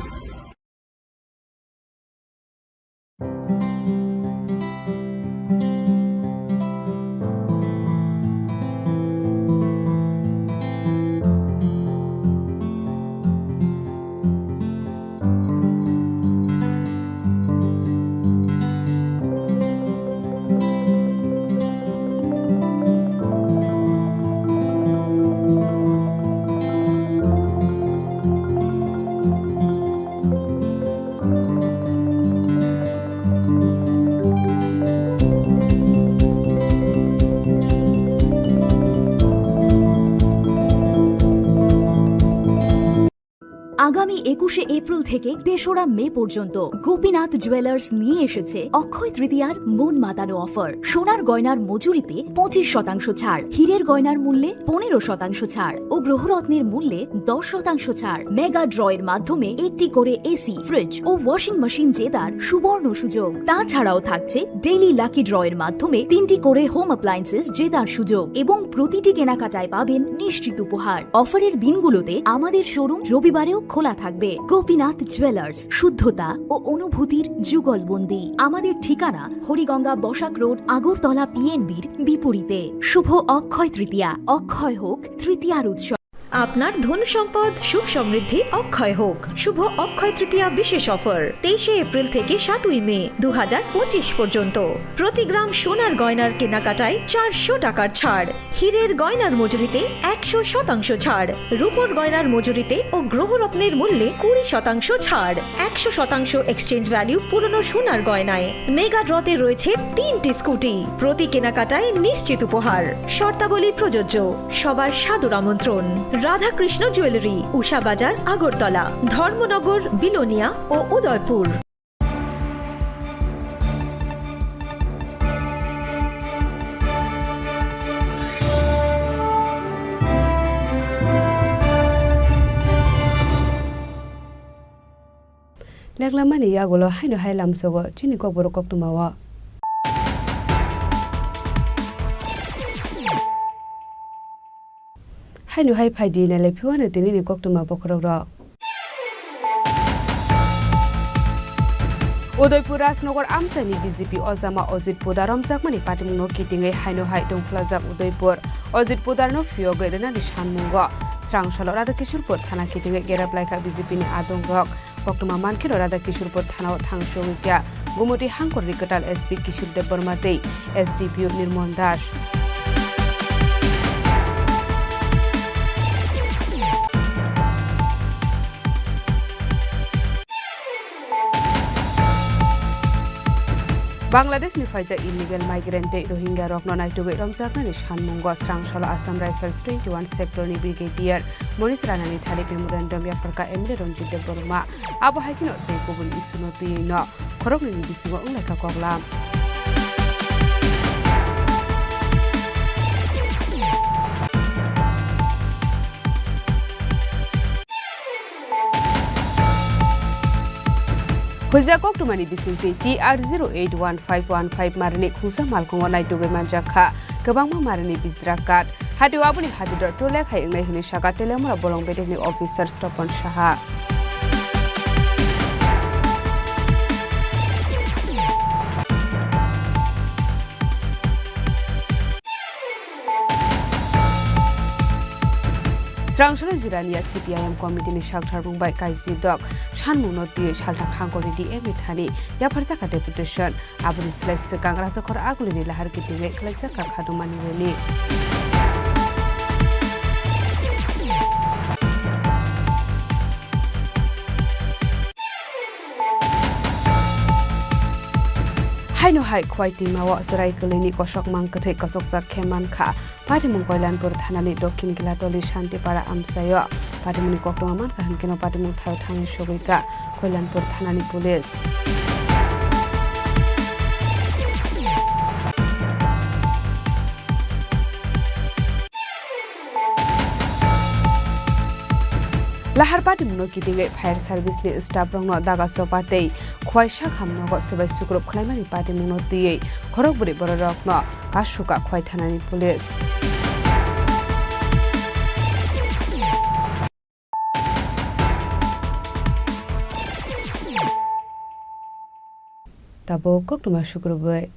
আগামী 21শে April থেকে 3রা মে পর্যন্ত Gopinath jewellers নিয়ে এসেছে অক্ষয় তৃতীয়ার মন মাতানো offer. সোনার গয়নার মজুরিতে 25% ছাড়, হীরের গয়নার মূল্যে 15% ছাড় ও গ্রহরত্নের মূল্যে 10% ছাড়। মেগা ড্রয়ের মাধ্যমে একটি করে এসি, ফ্রিজ ও ওয়াশিং মেশিন জেতার সুবর্ণ সুযোগ। তাছাড়াও থাকছে ডেইলি লাকি ড্রয়ের মাধ্যমে 3টি করে হোম অ্যাপ্লায়েন্সেস জেতার সুযোগ এবং প্রতিটি কেনাকাটায় পাবেন নিশ্চিত উপহার। অফারের দিনগুলোতে আমাদের শোরুম রবিবারেও খোলা থাকবে। গোপীনাথ জুয়েলার্স, শুদ্ধতা ও অনুভূতির যুগলবন্দি। আমাদের ঠিকানা হরিগঙ্গা বসাক রোড, আগরতলা পিএনবির বিপরীতে। শুভ অক্ষয় তৃতীয়া, অক্ষয় হোক তৃতীয়ার উৎসব। আপনার ধন সম্পদ সুখ সমৃদ্ধি অক্ষয় হোক। শুভ অক্ষয় তৃতীয়া বিশেষ অফার 23শে এপ্রিল থেকে 7ই মে 2025 পর্যন্ত। প্রতি গ্রাম সোনার গয়নার কেনাকাটায় 400 টাকার ছাড়, হীরের গয়নার মজুরিতে 100% ছাড়, রূপোর গয়নার মজুরিতে ও গ্রহরত্নের মূল্যে 20% ছাড়, 100% এক্সচেঞ্জ ভ্যালু পুরনো সোনার গয়নায়। মেগা ড্রতে রয়েছে 3টি স্কুটি, প্রতি কেনাকাটায় নিশ্চিত উপহার। শর্তাবলী প্রযোজ্য। সবার সাদর আমন্ত্রণ। রাধাকৃষ্ণ জুয়েলারি, উষা বাজার, আগরতলা, ধর্মনগর, বিলোনিয়া ও Udaipur. Leklamani yagolo haino hailam sogo chini kokborok koktumawa. Haino hai phaidi na lepiwana tinini koktuma bokrogro. Udaipur Rajnagar Amsani BJP Ozama Ojit Podaram Jakmani Patimno Kitingai Haino Hai Dongflajak Udaipur Ojit Podarno Fioga Rena Nishanmungo Srang Shalo Radakishurpur Thana Kitingai Geraplaika BJP ni Adongrok Koktuma Mankiro Radakishurpur Thana Thangshowikya Gumoti Hankor Rikatal SP Kishur Debormatei SDPU Nirmon Dash Bangladesh ni faijak illegal migrant Rohingya rokno naitugai romjakna ni shanmungo Srangshalo Assam Rifles 21 sector ni brigadier Monis Ranani thali memorandum yafarka emle Ronjit Deborma abo haikino tekobul isuno tiyino khorokni ni bisingo unglaika koklam Hujia koktumani bisinti TR081515 marni khusa malkongo naitugai manjakha gabangma marni bizrakat hadiwa abuni hadidor tolek haingnai hini shaka telemura bolongbede ni officer Stopon Shaha Srangshalo Jirania CPIM committee ni Shakthar Mumbai Kaisi Dok Shanmungno Ti Shalthak Hangkori DM Thani Yafarsaka deputation Abuni Slice Kangrasa Khor Aguli ni Lahar Kitingai Klaisa Kakhadumani Reli Haino hai khwaiti mawa sarai kaleni kosok mangkathe kasoksa kheman kha Patimung Koilanpur thanani dokhin gilatoli shantipara amsayo Patimuni koktoma man kahan keno Patimung thayo thangi shogika Koilanpur thanani police Lahar Patimung kitingai fire service ni staff rongno daga sopatei khwaisa khamnogo sabai sukrop khlaimani Patimung tiei khorokburi bororokno kashuka khwai thanani police Tabo koktuma shukrobai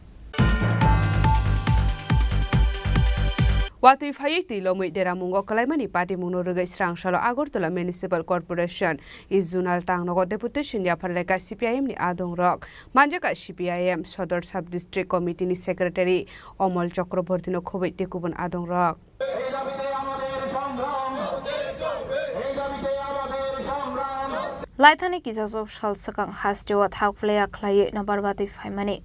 Wati Fayiti Lomui Deramungo Kalaimani Patimung Rugai Srangshalo Agortola Municipal Corporation is Zonal Tangnogo Deputation Yaparleka CPIM ni Adongrok Manjaka CPIM Sodor Sub District Committee ni Secretary Omol Chakraborty no Khobei Tekubun Adongrok Laithani Kizazo Shal Sakang Hastewa Thakflea Clay Nabarbati Faimani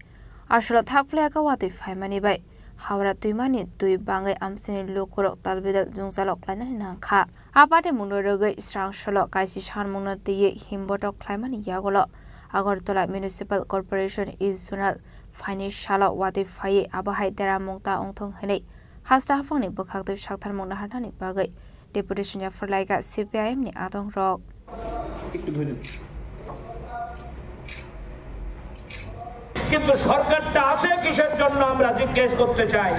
Ashla Thakflea Kawati Faimani by Howrah তুইমানি তুই বাঙাই আমসিনি লোকরক তালবেদাল জুংজালক লাইনানি নাংখা আপাতে মুনরগৈ স্রাংসল কাইসি সানমুংনা দিয়ে হিমবটক ক্লাইমানি ইয়াগল Agartala Municipal Corporation ইজ zonal financial ওয়াদে ফায়ে আবাহাই দেরা মুংতা অংথং হেनै হাস্তা হাফांनि बोखागदै साक्थार मुंना हानानि बागै डेपुटेशन या फरलाइगा सीपीआईएम नि आदं रक কিন্তু সরকারটা আছে কিসের জন্য আমরা জিজ্ঞেস করতে চাই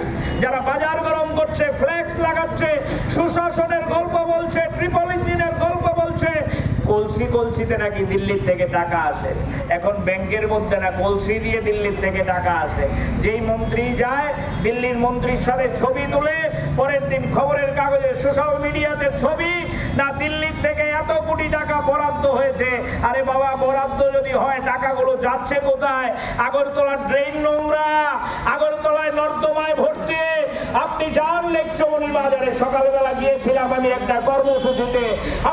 যারা বাজার গরম করছে ফ্লেক্স লাগাচ্ছে সুশাসনের গল্প বলছে ট্রিপল ইঞ্জিনের গল্প বলছে কলসিতে নাকি দিল্লি থেকে টাকা আসে এখন ব্যাংকের মধ্যে না কলসি দিয়ে দিল্লি থেকে টাকা আসে যেই মন্ত্রী যায় দিল্লির মন্ত্রীর সাথে ছবি তুলে পরের দিন খবরের কাগজে সোশ্যাল মিডিয়াতে ছবি না দিল্লি থেকে এত কোটি টাকা বরাদ্দ হয়েছে আরে বাবা বরাদ্দ যদি হয় টাকাগুলো যাচ্ছে কোথায় আগরতলা ড্রেন নোংরা আগরতলায় নর্দমায় ভর্তি আপনি যান লেকচমনি বাজারে সকালবেলা গিয়েছিলাম আমি একটা কর্মসূচিতে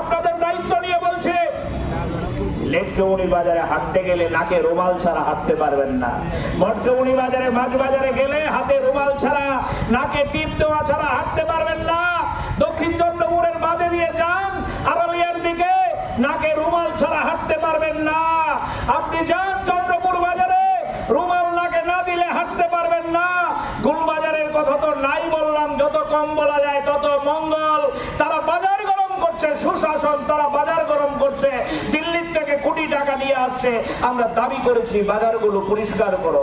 আপনাদের দায়িত্ব নিয়ে বলছে লেকচমনি বাজারে হাঁটতে গেলে নাকে রুমাল ছাড়া হাঁটতে পারবেন না মঠচমনি বাজারে মাছ বাজারে গেলে হাতে রুমাল ছাড়া নাকে টিপ দেওয়া ছাড়া হাঁটতে পারবেন না দক্ষিণ চন্দ্রপুরের বাদে দিয়ে যান আড়ালিয়ার দিকে নাকে রুমাল ছাড়া হাঁটতে পারবেন না আপনি যান চন্দ্রপুর বাজারে রুমাল নাকে না দিলে হাঁটতে পারবেন না গুলবাজারের কথা তো নাই বললাম যত কম বলা যায় তত মঙ্গল তারা বাজার গরম করছে সুশাসন তারা বাজার গরম করছে দিল্লি থেকে কোটি টাকা নিয়ে আসছে আমরা দাবি করেছি বাজারগুলো পরিষ্কার করো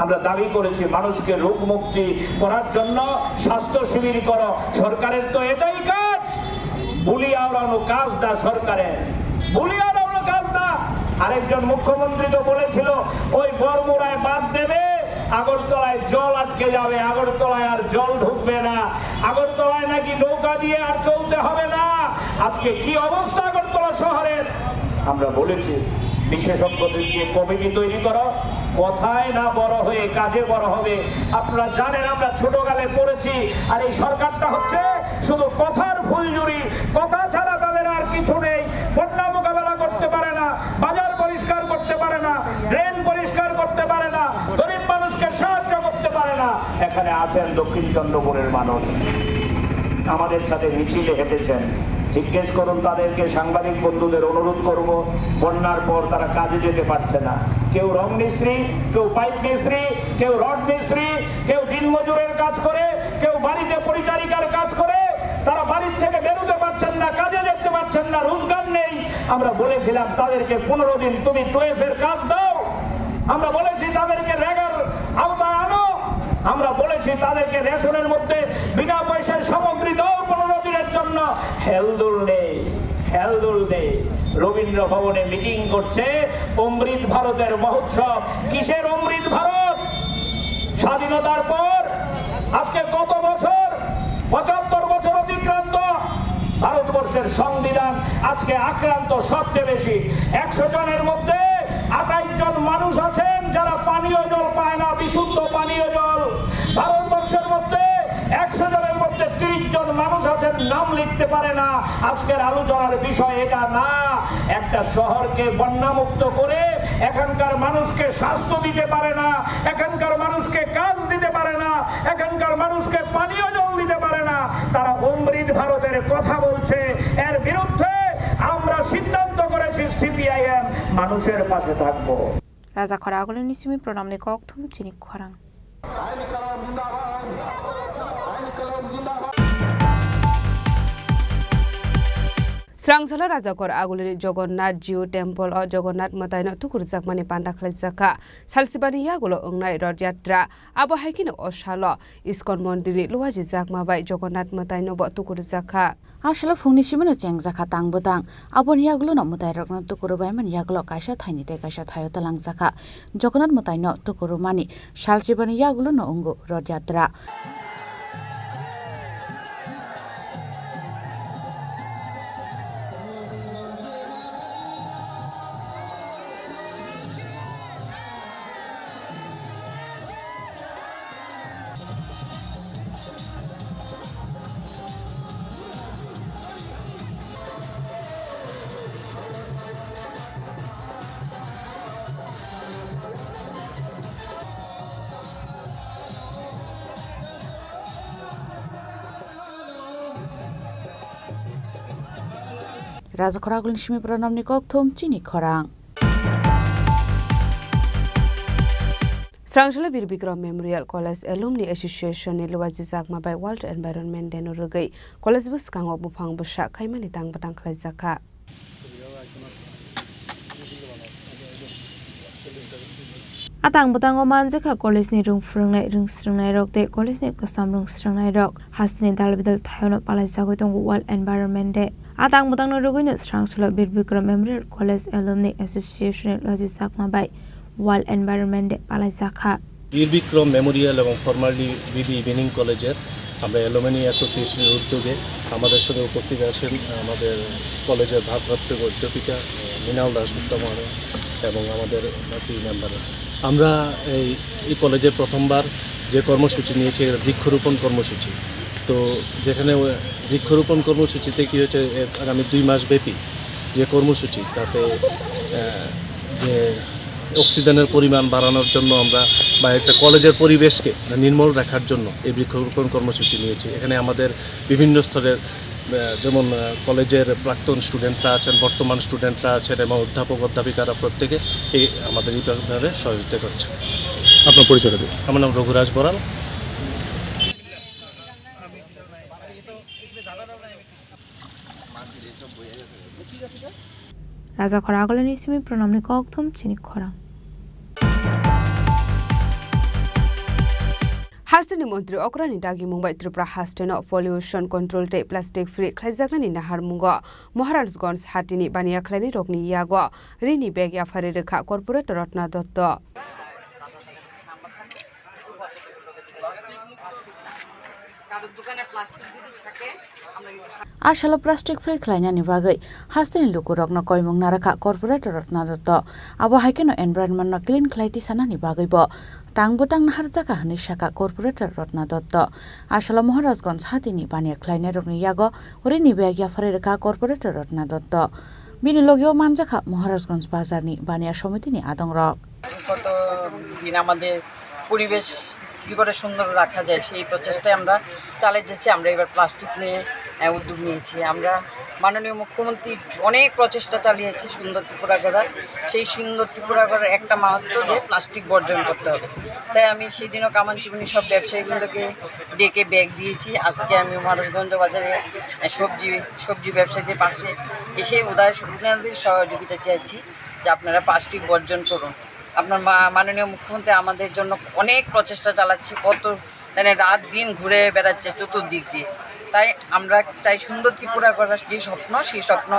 আমরা দাবি করেছি মানুষকে রোগ মুক্তি করার জন্য স্বাস্থ্য শিবির করো সরকারের তো এটাই কাজ বুলিয়া ওড়ানো কাজ না সরকারের বুলিয়া ওড়ানো কাজ না আরেকজন মুখ্যমন্ত্রী তো বলেছিল ওই বরমুড়ায় বাদ দেবে আগরতলায় জল আটকে যাবে আগরতলায় আর জল ঢুকবে না আগরতলায় নাকি নৌকা দিয়ে আর চলতে হবে না আজকে কি অবস্থা আগরতলা শহরের আমরা বলেছি বিশেষজ্ঞদের দিয়ে কমিটি তৈরি করো কথায় না বড় হয়ে কাজে বড় হবে আপনারা জানেন আমরা ছোটকালে পড়েছি আর এই সরকারটা হচ্ছে শুধু কথার ফুলঝুরি কথা ছাড়া তাদের আর কিছু নেই বন্যা মোকাবেলা করতে পারে না বাজার পরিষ্কার করতে পারে না ড্রেন পরিষ্কার করতে পারে না গরিব মানুষকে সাহায্য করতে পারে না এখানে আছেন দক্ষিণ চন্দ্রপুরের মানুষ আমাদের সাথে মিছিলে হেঁটেছেন জিজ্ঞেস করুন তাদেরকে সাংবাদিক বন্ধুদের অনুরোধ করব বন্যার পর তারা কাজে যেতে পারছে না কেউ রং মিস্ত্রি কেউ পাইপ মিস্ত্রি কেউ রড মিস্ত্রি কেউ দিনমজুরের কাজ করে কেউ বাড়িতে পরিচারিকার কাজ করে তারা বাড়ির থেকে বেরোতে পারছেন না কাজে যেতে পারছেন না রোজগার নেই আমরা বলেছিলাম তাদেরকে 15 দিন তুমি 12 এর কাজ দাও আমরা বলেছি তাদেরকে রেগার আওতায় আনো আমরা বলেছি তাদেরকে রেশনের মধ্যে বিনা পয়সায় সামগ্রী দাও 15 দিনের জন্য হেলদুল নেই রবীন্দ্র ভবনে মিটিং করছে অমৃত ভারতের মহোৎসব কিসের অমৃত ভারত স্বাধীনতার পর আজকে কত বছর 75 বছর অতিক্রান্ত ভারতবর্ষের সংবিধান আজকে আক্রান্ত সবচেয়ে বেশি 100 জনের মধ্যে 28 জন মানুষ আছেন যারা পানীয় জল পায় না বিশুদ্ধ পানীয় জল ভারতবর্ষের মধ্যে 100 জনের মধ্যে 30 জন মানুষ আছেন নাম লিখতে পারে না আজকের আলোচনার বিষয় এটা না একটা শহরকে বন্যামুক্ত করে এখানকার মানুষকে স্বাস্থ্য দিতে পারে না এখানকার মানুষকে কাজ দিতে পারে না এখানকার মানুষকে পানীয় জল দিতে পারে না তারা অমৃত ভারতের কথা বলছে এর বিরুদ্ধে আমরা সিদ্ধান্ত করেছি সিপিআইএম মানুষের পাশে থাকবো রাজা খরা আগলে নিসিমি প্রণামনি ককথুম চিনি খরাং স্রাংসলা রাজাকর আগুলি জগন্নাথ জিও টেম্পল ও জগন্নাথ মতাইন তুকুর জাকমানি পান্ডা খালাইজাকা সালসিবানি ইয়াগুলো ওংনাই রথযাত্রা আবো হাইকিন অশাল ইস্কন মন্দিরে লুহাজি জাকমাবাই জগন্নাথ মতাইন ব তুকুর জাকা আসলে ফুংনি সিমনো চেংজাখা তাংবুতাং আবন ইয়াগুলো ন মতাই রকন তুকুরবাই মান ইয়াগুলো কাইসা থাইনিতে কাইসা থায়ো তালাংজাখা জগন্নাথ মতাইন তুকুরমানি সালসিবানি ইয়াগুলো ন অঙ্গ Rathyatra Raja Khorang Shimi Pranamni Kokthum Chini Khorang Srangshale Bir Bikram Memorial College Alumni Association ni luwaji zakma by World Environment Day no rugai college bus kangok bufang busak kaimani tang batang khlai jaka Atang butang oman jaka college ni rung srungnai rok te college ni kasam rung srungnai rok hasni dalbidal thayono palai jagoi tong World Environment Day Atang butang no rugai no Srangshale Bir Bikram Memorial College Alumni Association ni luwaji zakma by World Environment Day palai jaka বীর Vikram Memorial এবং formally বিবি evening কলেজের আমরা alumni অ্যাসোসিয়েশনের উদ্যোগে আমাদের সাথে উপস্থিত আছেন আমাদের কলেজের ভারপ্রাপ্ত অধ্যাপিকা মৃণাল দাশগুপ্ত মহোদয় এবং আমাদের বাকি মেম্বাররা আমরা এই কলেজে প্রথমবার যে কর্মসূচি নিয়েছি বৃক্ষরোপণ কর্মসূচি তো যেখানে বৃক্ষরোপণ কর্মসূচিতে কী হচ্ছে আগামী 2 মাস ব্যাপী যে কর্মসূচি তাতে যে অক্সিজেনের পরিমাণ বাড়ানোর জন্য আমরা বা একটা কলেজের পরিবেশকে নির্মল রাখার জন্য এই বৃক্ষরোপণ কর্মসূচি নিয়েছি এখানে আমাদের বিভিন্ন স্তরের যেমন কলেজের প্রাক্তন স্টুডেন্টরা আছেন বর্তমান স্টুডেন্টরা আছেন এবং অধ্যাপক অধ্যাপিকারা প্রত্যেকে এই আমাদের এই ব্যাপারে সহযোগিতা করছে আপনার পরিচয় দিন আমার নাম Raghuraj Boral Raja Khorang Shimi Pranamni Kokthum Chini Khorang Hasteni Montri Okrani Dagi Mumbai Tripura Hasteno Pollution Control Day Plastic Free Khlaijaknani Nahar Mungo Maharajganj Hatini Bania Khlani Rokni Yago Rini Beg Yafare Rekha Corporate Ratna Dotto Ashala plastic free klaina ni bagai hasteni lukurok no koimung naraka corporate ratna dotto abo haikeno environment no clean klaiti sana ni bagai bo tangbutang nahar jaka hani shaka corporate ratna dotto ashala Maharajganj hatini bania klaina rokni yago rini beg yafare reka corporate ratna dotto bini logio manjaka Maharajganj bazar ni bania সমিতি ni adongrok কত দিন আমাদের পরিবেশ কি করে সুন্দর রাখা যায় সেই প্রচেষ্টায় আমরা চালিয়ে যাচ্ছি আমরা এবার প্লাস্টিক নিয়ে উদ্যোগ নিয়েছি আমরা মাননীয় মুখ্যমন্ত্রী অনেক প্রচেষ্টা চালিয়েছি সুন্দর ত্রিপুরা করার সেই সুন্দর ত্রিপুরা করার একটা মাহাত্ম যে প্লাস্টিক বর্জন করতে হবে তাই আমি সেদিনও কামানচুবনি সব ব্যবসায়ীগুলোকে ডেকে ব্যাগ দিয়েছি আজকে আমি মহারাজগঞ্জ বাজারে সবজি ব্যবসায়ীদের পাশে এসে ওনাদের সহযোগিতা চাইছি যে আপনারা প্লাস্টিক বর্জন করুন আপনার মাননীয় মুখ্যমন্ত্রী আমাদের জন্য অনেক প্রচেষ্টা চালাচ্ছে কত রাত দিন ঘুরে বেড়াচ্ছে চতুর্দিক দিয়ে তাই আমরা চাই সুন্দর ত্রিপুরা করার যে স্বপ্ন সেই স্বপ্ন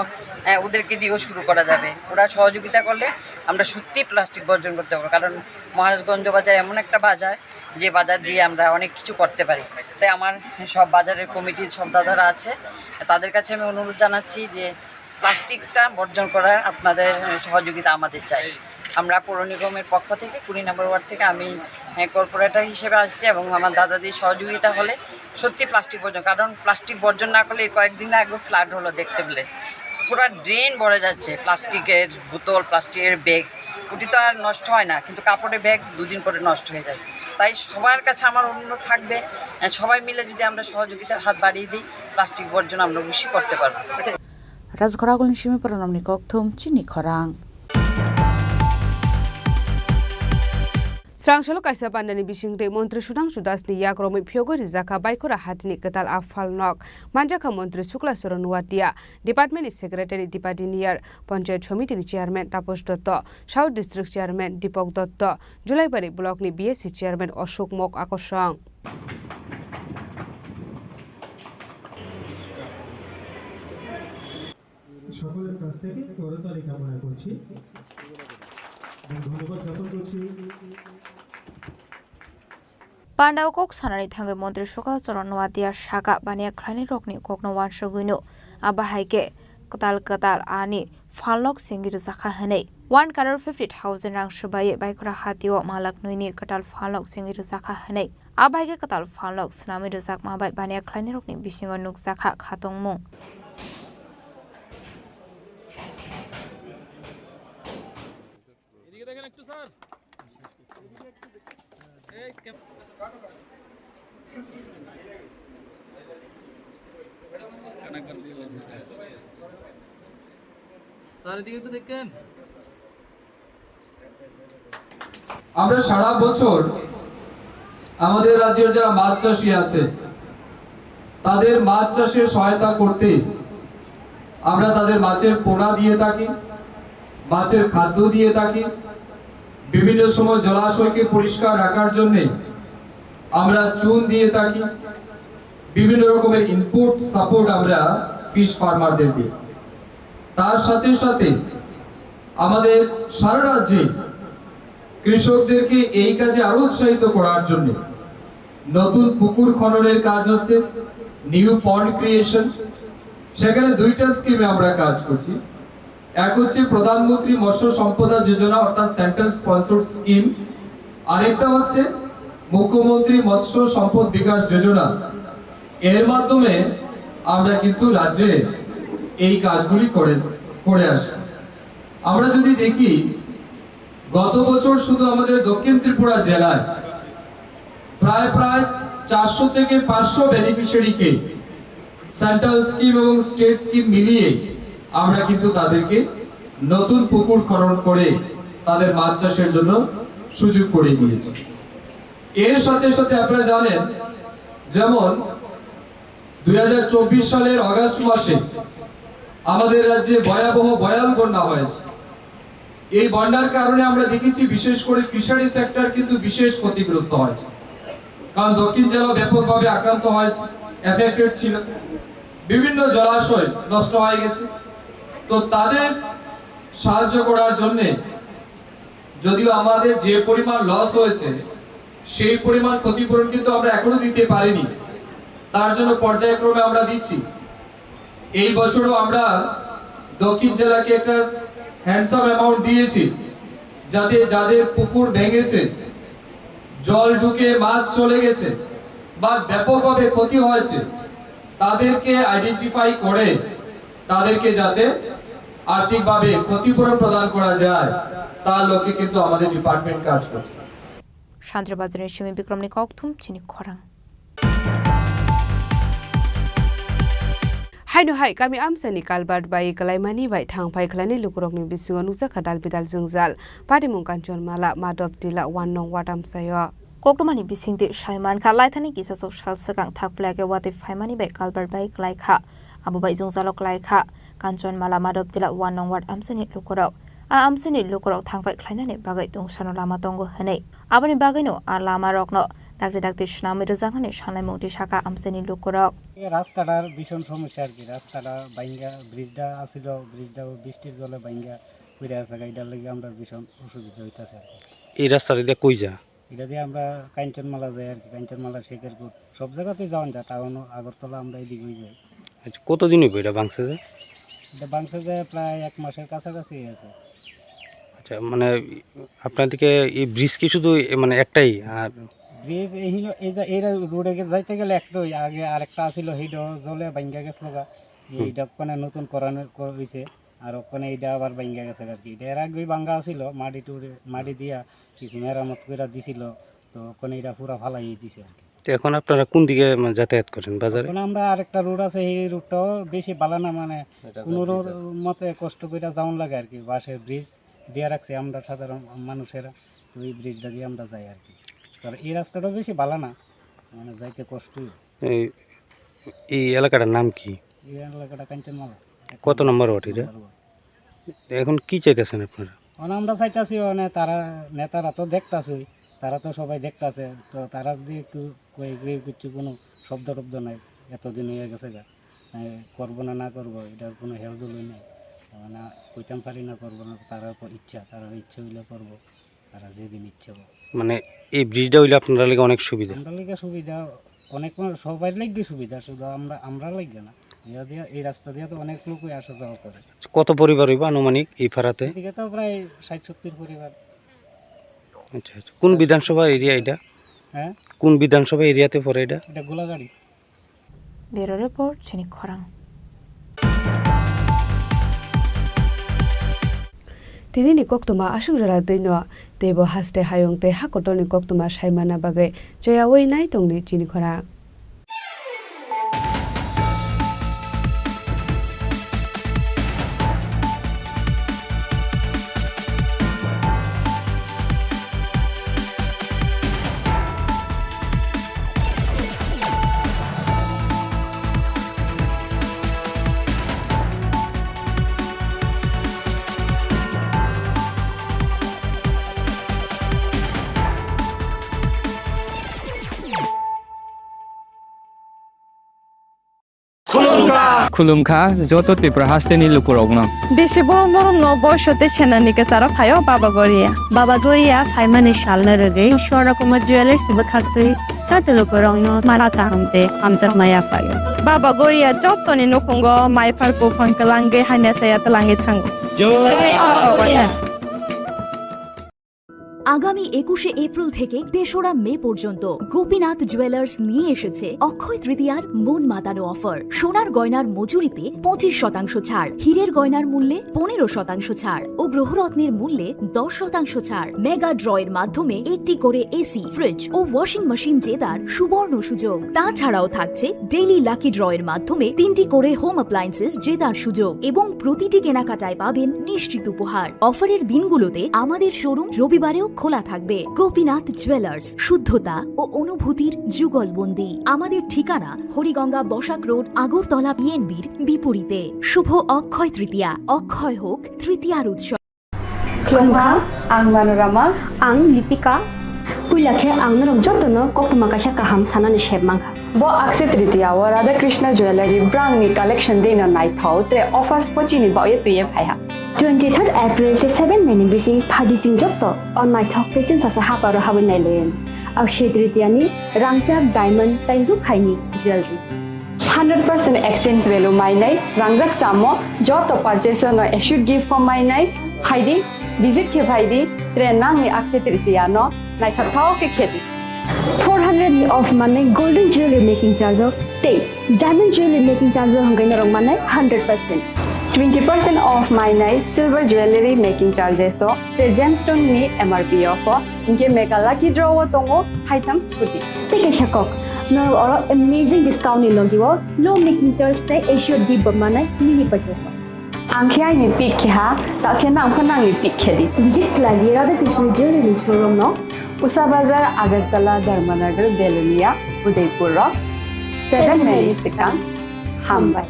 ওদেরকে দিয়েও শুরু করা যাবে ওরা সহযোগিতা করলে আমরা সত্যি প্লাস্টিক বর্জন করতে পারবো কারণ মহারাজগঞ্জ বাজার এমন একটা বাজার যে বাজার দিয়ে আমরা অনেক কিছু করতে পারি তাই আমার সব বাজারের কমিটির সব দাদারা আছে তাদের কাছে আমি অনুরোধ জানাচ্ছি যে প্লাস্টিকটা বর্জন করার আপনাদের সহযোগিতা আমাদের চাই আমরা পৌর নিগমের পক্ষ থেকে 20 নম্বর ওয়ার্ড থেকে আমি কর্পোরেটর হিসেবে আসছি এবং আমার দাদাদের সহযোগিতা হলে সত্যি প্লাস্টিক বর্জন কারণ প্লাস্টিক বর্জন না করলে কয়েকদিন আগে ফ্লাড হলো দেখতে পেলে পুরো ড্রেন ভরে যাচ্ছে প্লাস্টিকের বোতল প্লাস্টিকের ব্যাগ ওটি তো আর নষ্ট হয় না কিন্তু কাপড়ের ব্যাগ 2 দিন পরে নষ্ট হয়ে যায় তাই সবার কাছে আমার অনুরোধ থাকবে সবাই মিলে যদি আমরা সহযোগিতার হাত বাড়িয়ে দিই প্লাস্টিক বর্জন আমরা বেশি করতে পারবো Raja Khorang Shimi Pranamni Kokthum Chini Khorang Srangshalo kaisa pandani bisingde Montri Sudhangshu Das ni yakromi phiogori jaka baikora hatini ketal afal nok manjaka Montri Shukla Soron Watia Department Secretary Dipadiniar Panchayat Committee ni Chairman Taposh Dotto South District Chairman Dipok Dotto Julaibari Block ni BSc Chairman Ashok Mok Akoshang সকলের কাছ থেকে করতালি কামনা করছি ধন্যবাদ জ্ঞাপন করছি Pandau kok sanari thangai Montri Shukla Soron Watia Shaka Bania Khlani Rokni Kokno Wanshoguino Abahaike Katal ani Falok Singir Zakha Hane 1,50,000 rang shubai baikora hatio malak nuini katal Falok Singir Zakha Hane Abahaike Katal Falok Snami Rizak Mabai Bania Khlani Rokni Bisingo Nuk Zakha Khatong Mung আমরা সারা বছর আমাদের রাজ্যের যারা মাছ চাষী আছে তাদের মাছ চাষে সহায়তা করতে আমরা তাদের মাছের পোনা দিয়ে থাকি, মাছের খাদ্য দিয়ে থাকি। বিভিন্ন সময় জলাশয়কে পরিষ্কার রাখার জন্য আমরা চুন দিয়ে থাকি। বিভিন্ন রকমের ইনপুট সাপোর্ট আমরা ফিশ ফার্মারদের দিই। তার সাথে সাথে আমাদের সারা রাজ্যে কৃষকদেরকে এই কাজে আরো উৎসাহিত করার জন্য নতুন পুকুর খননের কাজ হচ্ছে, নিউ পন্ড ক্রিয়েশন। সেখানে দুইটা স্কিমে আমরা কাজ করছি। এক হচ্ছে প্রধানমন্ত্রী মৎস্য সম্পদা যোজনা অর্থাৎ সেন্ট্রাল স্পন্সর্ড স্কিম, আরেকটা হচ্ছে মুখ্যমন্ত্রী মৎস্য সম্পদ বিকাশ যোজনা। এর মাধ্যমে আমরা কিন্তু রাজ্যে এই কাজগুলি করে আসছি। আমরা যদি দেখি গত বছর শুধু আমাদের দক্ষিণ ত্রিপুরা জেলায় প্রায় 400 থেকে 500 বেনিফিশিয়ারিকে সেন্ট্রাল স্কিম এবং স্টেট স্কিম মিলিয়ে আমরা কিন্তু তাদেরকে নতুন পুকুর খনন করে তাদের মাছ চাষের জন্য সুযোগ করে দিয়েছি। এর সাথে সাথে আপনারা জানেন যেমন 2024 সালের আগস্ট মাসে আমাদের রাজ্যে ভয়াবহ ভয়াল বন্যা হয়েছে। এই বন্যার কারণে আমরা দেখেছি বিশেষ করে ফিশারি সেক্টর কিন্তু বিশেষ ক্ষতিগ্রস্ত হয়েছে, কারণ দক্ষিণ জেলা ব্যাপকভাবে আক্রান্ত হয়েছে, এফেক্টেড ছিল। বিভিন্ন জলাশয় নষ্ট হয়ে গেছে। তো তাদের সাহায্য করার জন্য যদিও আমাদের যে পরিমাণ লস হয়েছে সেই পরিমাণ ক্ষতিপূরণ কিন্তু আমরা এখনো দিতে পারিনি, তার জন্য পর্যায়ক্রমে আমরা দিচ্ছি। এই বছরও আমরা দক্ষিণ জেলাকে একটা হ্যান্ডসাম অ্যামাউন্ট দিয়েছি, যাতে যাদের পুকুর ভেঙেছে, জল ঢুকে মাছ চলে গেছে বা ব্যাপকভাবে ক্ষতি হয়েছে তাদেরকে আইডেন্টিফাই করে তাদেরকে যাতে আর্থিকভাবে ক্ষতিপূরণ প্রদান করা যায় তার লক্ষ্যে কিন্তু আমাদের ডিপার্টমেন্ট কাজ করছে। শান্তিবাজারের সিমি বিক্রমনি ককথুম চিনি খরাং। Haino hai kami amsani kalbat bai kalaimani bai thangpai khlani lukurokni bisingo nukja khadal bidal jungjal padi mungkanjon mala madop dila 1 nong watam sayo koktomani bisingti shaiman kha laithani kisa social sakang thakplage wate phaimani bai kalbat bai klaikha abu bai jungjalo klaikha kanjon mala madop dila 1 nong wat amsani lukurok amsani lukurok thangpai khlainani bagai tungsano lama tongo hanei abani bagai no ar lama rokno dakri dakti shnami rejaknani shanai mungti shaka amsani lukurok রাস্তাটার ভীষণ সমস্যা আর কি। রাস্তাটা ভাঙ্গা, ব্রিজটা আসিল, ব্রিজটা বৃষ্টির জলে ভাঙ্গা পড়ে আছে, এটার লাগে আমরা ভীষণ অসুবিধা হইতেছে আর কি। এই রাস্তাটা দিয়ে কই যা? এটা দিয়ে আমরা কাঞ্চনমালা যাই আর কি, কাঞ্চনমালা শেখেরপুর সব জায়গাতেই যাওয়া যায়, টাউন আগরতলা আমরা এদিকেই যাই। আচ্ছা, কতদিন হইবে এটা ভাঙছে যায়? এটা ভাঙছে যায় প্রায় 1 মাসের কাছাকাছি আছে। আচ্ছা, মানে আপনাদেরকে এই ব্রিজ কি শুধু মানে একটাই? আর ব্রিজ এই রোডে যাইতে গেলে একটাই, আগে আরেকটা আসিল সেইটা জলে ভাঙ্গা গেছিল গা, এইটা ওখানে নতুন করানো হয়েছে আর ওখানে এইটা আবার ভাঙ্গা গেছে আর কি। এটা এর আগে ভাঙ্গা আসিল, মাটি দিয়া কিছু মেরামত করে দিছিল, তো ওখানে এটা পুরা ফালাই দিছে আর কি। এখন আপনারা কোন দিকে যাতায়াত করেন বাজারে? এখন আমরা আরেকটা রোড আছে, এই রোডটাও বেশি ভালো না, মানে কোনো মতে কষ্ট করে যাওয়ান লাগে আর কি। বাসে ব্রিজ দিয়ে রাখছে আমরা সাধারণ মানুষেরা, তো এই ব্রিজটা দিয়ে আমরা যাই আর কি। কারণ এই রাস্তাটা বেশি ভালো না, মানে যাইতে কষ্টই। এই এলাকাটার নাম কি? এই এলাকাটা কাঞ্চনমালা। কত নম্বর ওয়ার্ড এটা? এখন কি চাইতেছেন আপনারা? আমরা চাইতেছি নেতারা তো দেখতেছে, তারা তো সবাই দেখতেছে, তো তারা যদি একটু কিছু কোনো শব্দ টব্দ নাই, এতদিন হয়ে গেছে গা, করবো না করবো এটার কোনো হেলদুলই নেই, মানে কইতাম পারি না করবো না, তারা ইচ্ছা, তারা ইচ্ছে হইলে করবো, তারা যেদিন ইচ্ছে হবে। মানে এই ব্রিজটা হইলে আপনারা লাগে অনেক সুবিধা? আমরা লাগে সুবিধা অনেক, সবাই লাগবে সুবিধা, শুধু আমরা লাগবে না। এই রাস্তা দিয়ে তো অনেক লোকই আসা যাওয়া করে। কত পরিবার হইব আনুমানিক এই পাড়াতে? এদিকে তো প্রায় 60-70 পরিবার। আচ্ছা আচ্ছা, কোন বিধানসভা এরিয়া এটা? হ্যাঁ, কোন বিধানসভা এরিয়াতে পড়ে এটা? এটা গোলাগাড়ি। ব্যুরো রিপোর্ট চিনি খরাং। Tinini koktuma asungjara dino tebo haste hayong te hakotoni koktuma saimana bagai joya wei nai tongni Chini Khorang. खुलुमखा जत त्रिपुरा हास्टेनि लुकुरगनो बेसे बरम बरम न बयसते सेनानिके सारा फायो बाबा गोरिया फाइमानि सालना रगे शोरा कुमार ज्वेलर्स बखाते साते लुकुरगनो माराता हमते हमजक माया फायो बाबा गोरिया जतनि नखंगो माइफारको फनकलांगे हाने साया तलांगे थांगो আগামী 21শে এপ্রিল থেকে ৩রা মে পর্যন্ত গোপীনাথ জুয়েলার্স নিয়ে এসেছে অক্ষয় তৃতীয়ার মন মাতানো অফার। সোনার গয়নার মজুরিতে 25% ছাড়, হীরের গয়নার মূল্যে 15% ছাড় ও গ্রহরত্নের মূল্যে 10% ছাড়। মেগা ড্রয়ের মাধ্যমে একটি করে এসি, ফ্রিজ ও ওয়াশিং মেশিন জেতার সুবর্ণ সুযোগ। তাছাড়াও থাকছে ডেইলি লাকি ড্রয়ের মাধ্যমে 3টি করে হোম অ্যাপ্লায়েন্সেস জেতার সুযোগ এবং প্রতিটি কেনাকাটায় পাবেন নিশ্চিত উপহার। অফারের দিনগুলোতে আমাদের শোরুম রবিবারেও খোলা থাকবে। গোপীনাথ জুয়েলার্স, শুদ্ধতা ও অনুভূতির যুগলবন্দি। আমাদের ঠিকানা হরিগঙ্গা বসাক রোড, আগরতলা বিএনবির বিপরীতে। শুভ অক্ষয় তৃতীয়া, অক্ষয় হোক তৃতীয়ার উৎসব। Klongka, ang Manorama, ang Lipika. Kuilakhe ang narom jotono koktuma kasha kaham sanani shebmangka. Bo Akshay Tritiya wa Radha Krishna Jewelry brand ni collection de na night thau tre offers pochini ba ye tuye phaiha. 23rd April te 7 May ni bisi phadi jing jotto on night thau te chin sa haparo hawen nailen. Akshay Tritiya ni rangchak diamond tai ru khaini jewelry. 100% exchange value mai nai rangjak samo joto purchase no should give for mai nai haidi visit ke bhaidi tre nang ni Akshay Tritiya no night thau ke kheti. 400 of money golden jewelry making charge of te diamond jewelry making charge hangai narong manai 100%. 20% off my night silver jewelry making charges so gemstone ni MRP offer inke make a lucky draw tongo item scooty take a shakok no or amazing discount ni logiwo low making charge te assured give manai mini purchase angkhya ni pick kha ta khena angkhana ni pick khedi visit lagi Radha Krishna jewelry showroom no Usa Bazar Agartala Dharmanagar Delania Udaipur 7 May Sikang Hambai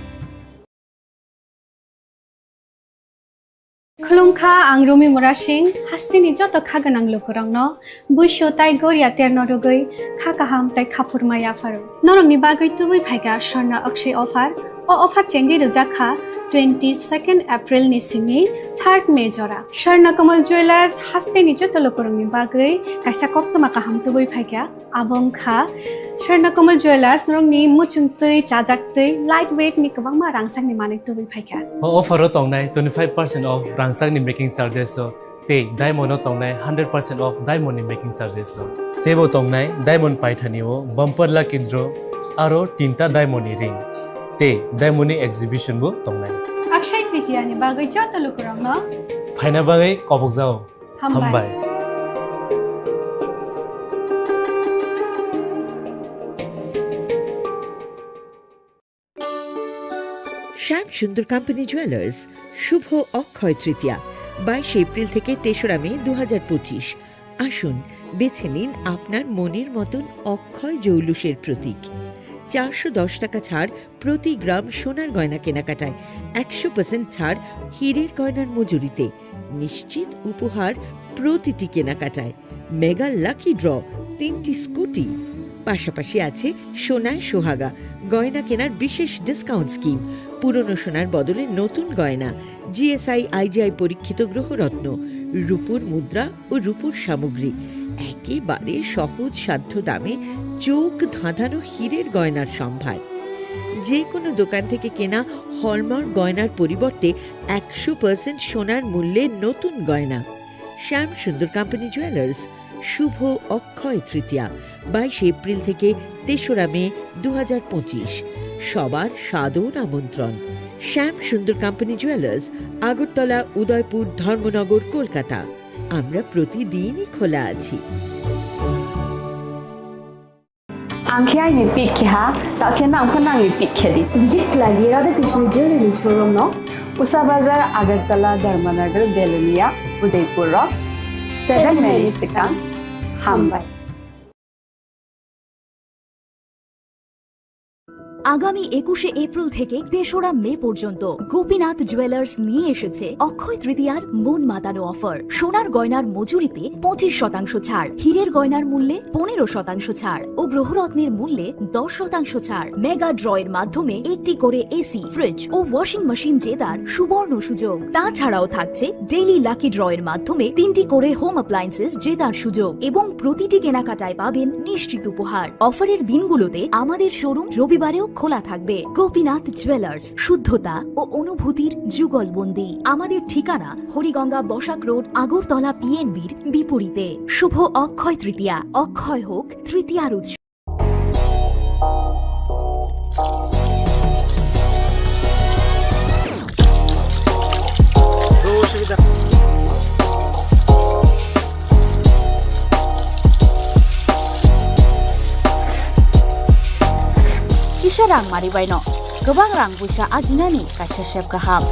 Klongka ang Rumi Murashing hastini joto khaganang lukurang no buisho tai goria terno rogoi khakaham tai khapurmaya faru norong ni bagoi tubui phaiga Swarna Akshay offer o offer chengi rujakha 22nd April ni simi 3rd May jora Swarna Kamal Jewelers hastini joto lukurang ni bagoi kaisa koktoma kaham tubui phaiga abong kha Swarna Kamal Jewelers norong ni muchungtui chajaktui lightweight ni kabangma rangsang ni manik tubui phaiga offer tongnai 25% off rangsang ni making charges so te diamond tongnai 100% off diamond ni making charges so tebo tongnai diamond paithani o bumper lucky draw aro tinta diamond ni ring te diamond ni exhibition bo tongnai Akshay Tritiya ni bagoi joto lukurang no phaina bagai kobok jao hambai শ্যাম সুন্দর company jewellers শুভ Akshaya Tritiya 22 April থেকে 3রা মে 2025। আসুন বেছে নিন আপনার মনের মতন অক্ষয় জৌলুসের প্রতীক। 410 টাকা ছাড় প্রতি গ্রাম সোনার গয়না কেনাকাটায়, 100% ছাড় হীরের গয়নার মজুরিতে, নিশ্চিত উপহার প্রতিটি কেনাকাটায়, মেগা লাকি ড্র 3টি স্কুটি। পাশাপাশি আছে সোনায় সোহাগা গয়না কেনার বিশেষ ডিসকাউন্ট স্কিম, পুরনো সোনার বদলে নতুন গয়না, জিএসআই আইজিআই পরীক্ষিত গ্রহরত্ন, রূপোর মুদ্রা ও রূপোর সামগ্রী, একেবারে সহজ সাধ্য দামে চোখ ধাঁধানো হীরের গয়নার সম্ভার। যে কোনো দোকান থেকে কেনা হলমার্ক গয়নার পরিবর্তে 100% সোনার মূল্যে নতুন গয়না। শ্যাম সুন্দর কোম্পানি জুয়েলার্স শুভ অক্ষয় তৃতীয়া 22 এপ্রিল থেকে 3রা মে 2025। সবার সাদর আমন্ত্রণ। শ্যাম সুন্দর কোম্পানি জুয়েলার্স, আগরতলা, উদয়পুর, ধর্মনগর, কলকাতা। আমরা প্রতিদিনই খোলা আছি। angkhya ni pick kha ta khena angkhana ni pick khedi visit lagi Radha Krishna jewelry showroom no Usa Bazar Agartala Dharmanagar Delania Udaipur 7 May Sikang Hambai আগামী 21শে এপ্রিল থেকে 3রা মে পর্যন্ত গোপীনাথ জুয়েলার্স নিয়ে এসেছে অক্ষয় তৃতীয়ার মন মাতানো অফার। সোনার গয়নার মজুরিতে 25% ছাড়, হীরের গয়নার মূল্যে 15% ছাড় ও গ্রহরত্নের মূল্যে 10% ছাড়। মেগা ড্রয়ের মাধ্যমে একটি করে এসি, ফ্রিজ ও ওয়াশিং মেশিন জেতার সুবর্ণ সুযোগ। তাছাড়াও থাকছে ডেইলি লাকি ড্রয়ের মাধ্যমে 3টি করে হোম অ্যাপ্লায়েন্সেস জেতার সুযোগ এবং প্রতিটি কেনাকাটায় পাবেন নিশ্চিত উপহার। অফারের দিনগুলোতে আমাদের শোরুম রবিবারেও খোলা থাকবে। গোপীনাথ জুয়েলার্স, শুদ্ধতা ও অনুভূতির যুগলবন্দি। আমাদের ঠিকানা হরিগঙ্গা বসাক রোড, আগরতলা পিএনবির বিপরীতে। শুভ অক্ষয় তৃতীয়া, অক্ষয় হোক তৃতীয়ার উৎসব। Kisah rang mari baino, gebang rang busa ajinani kasih chef gaham.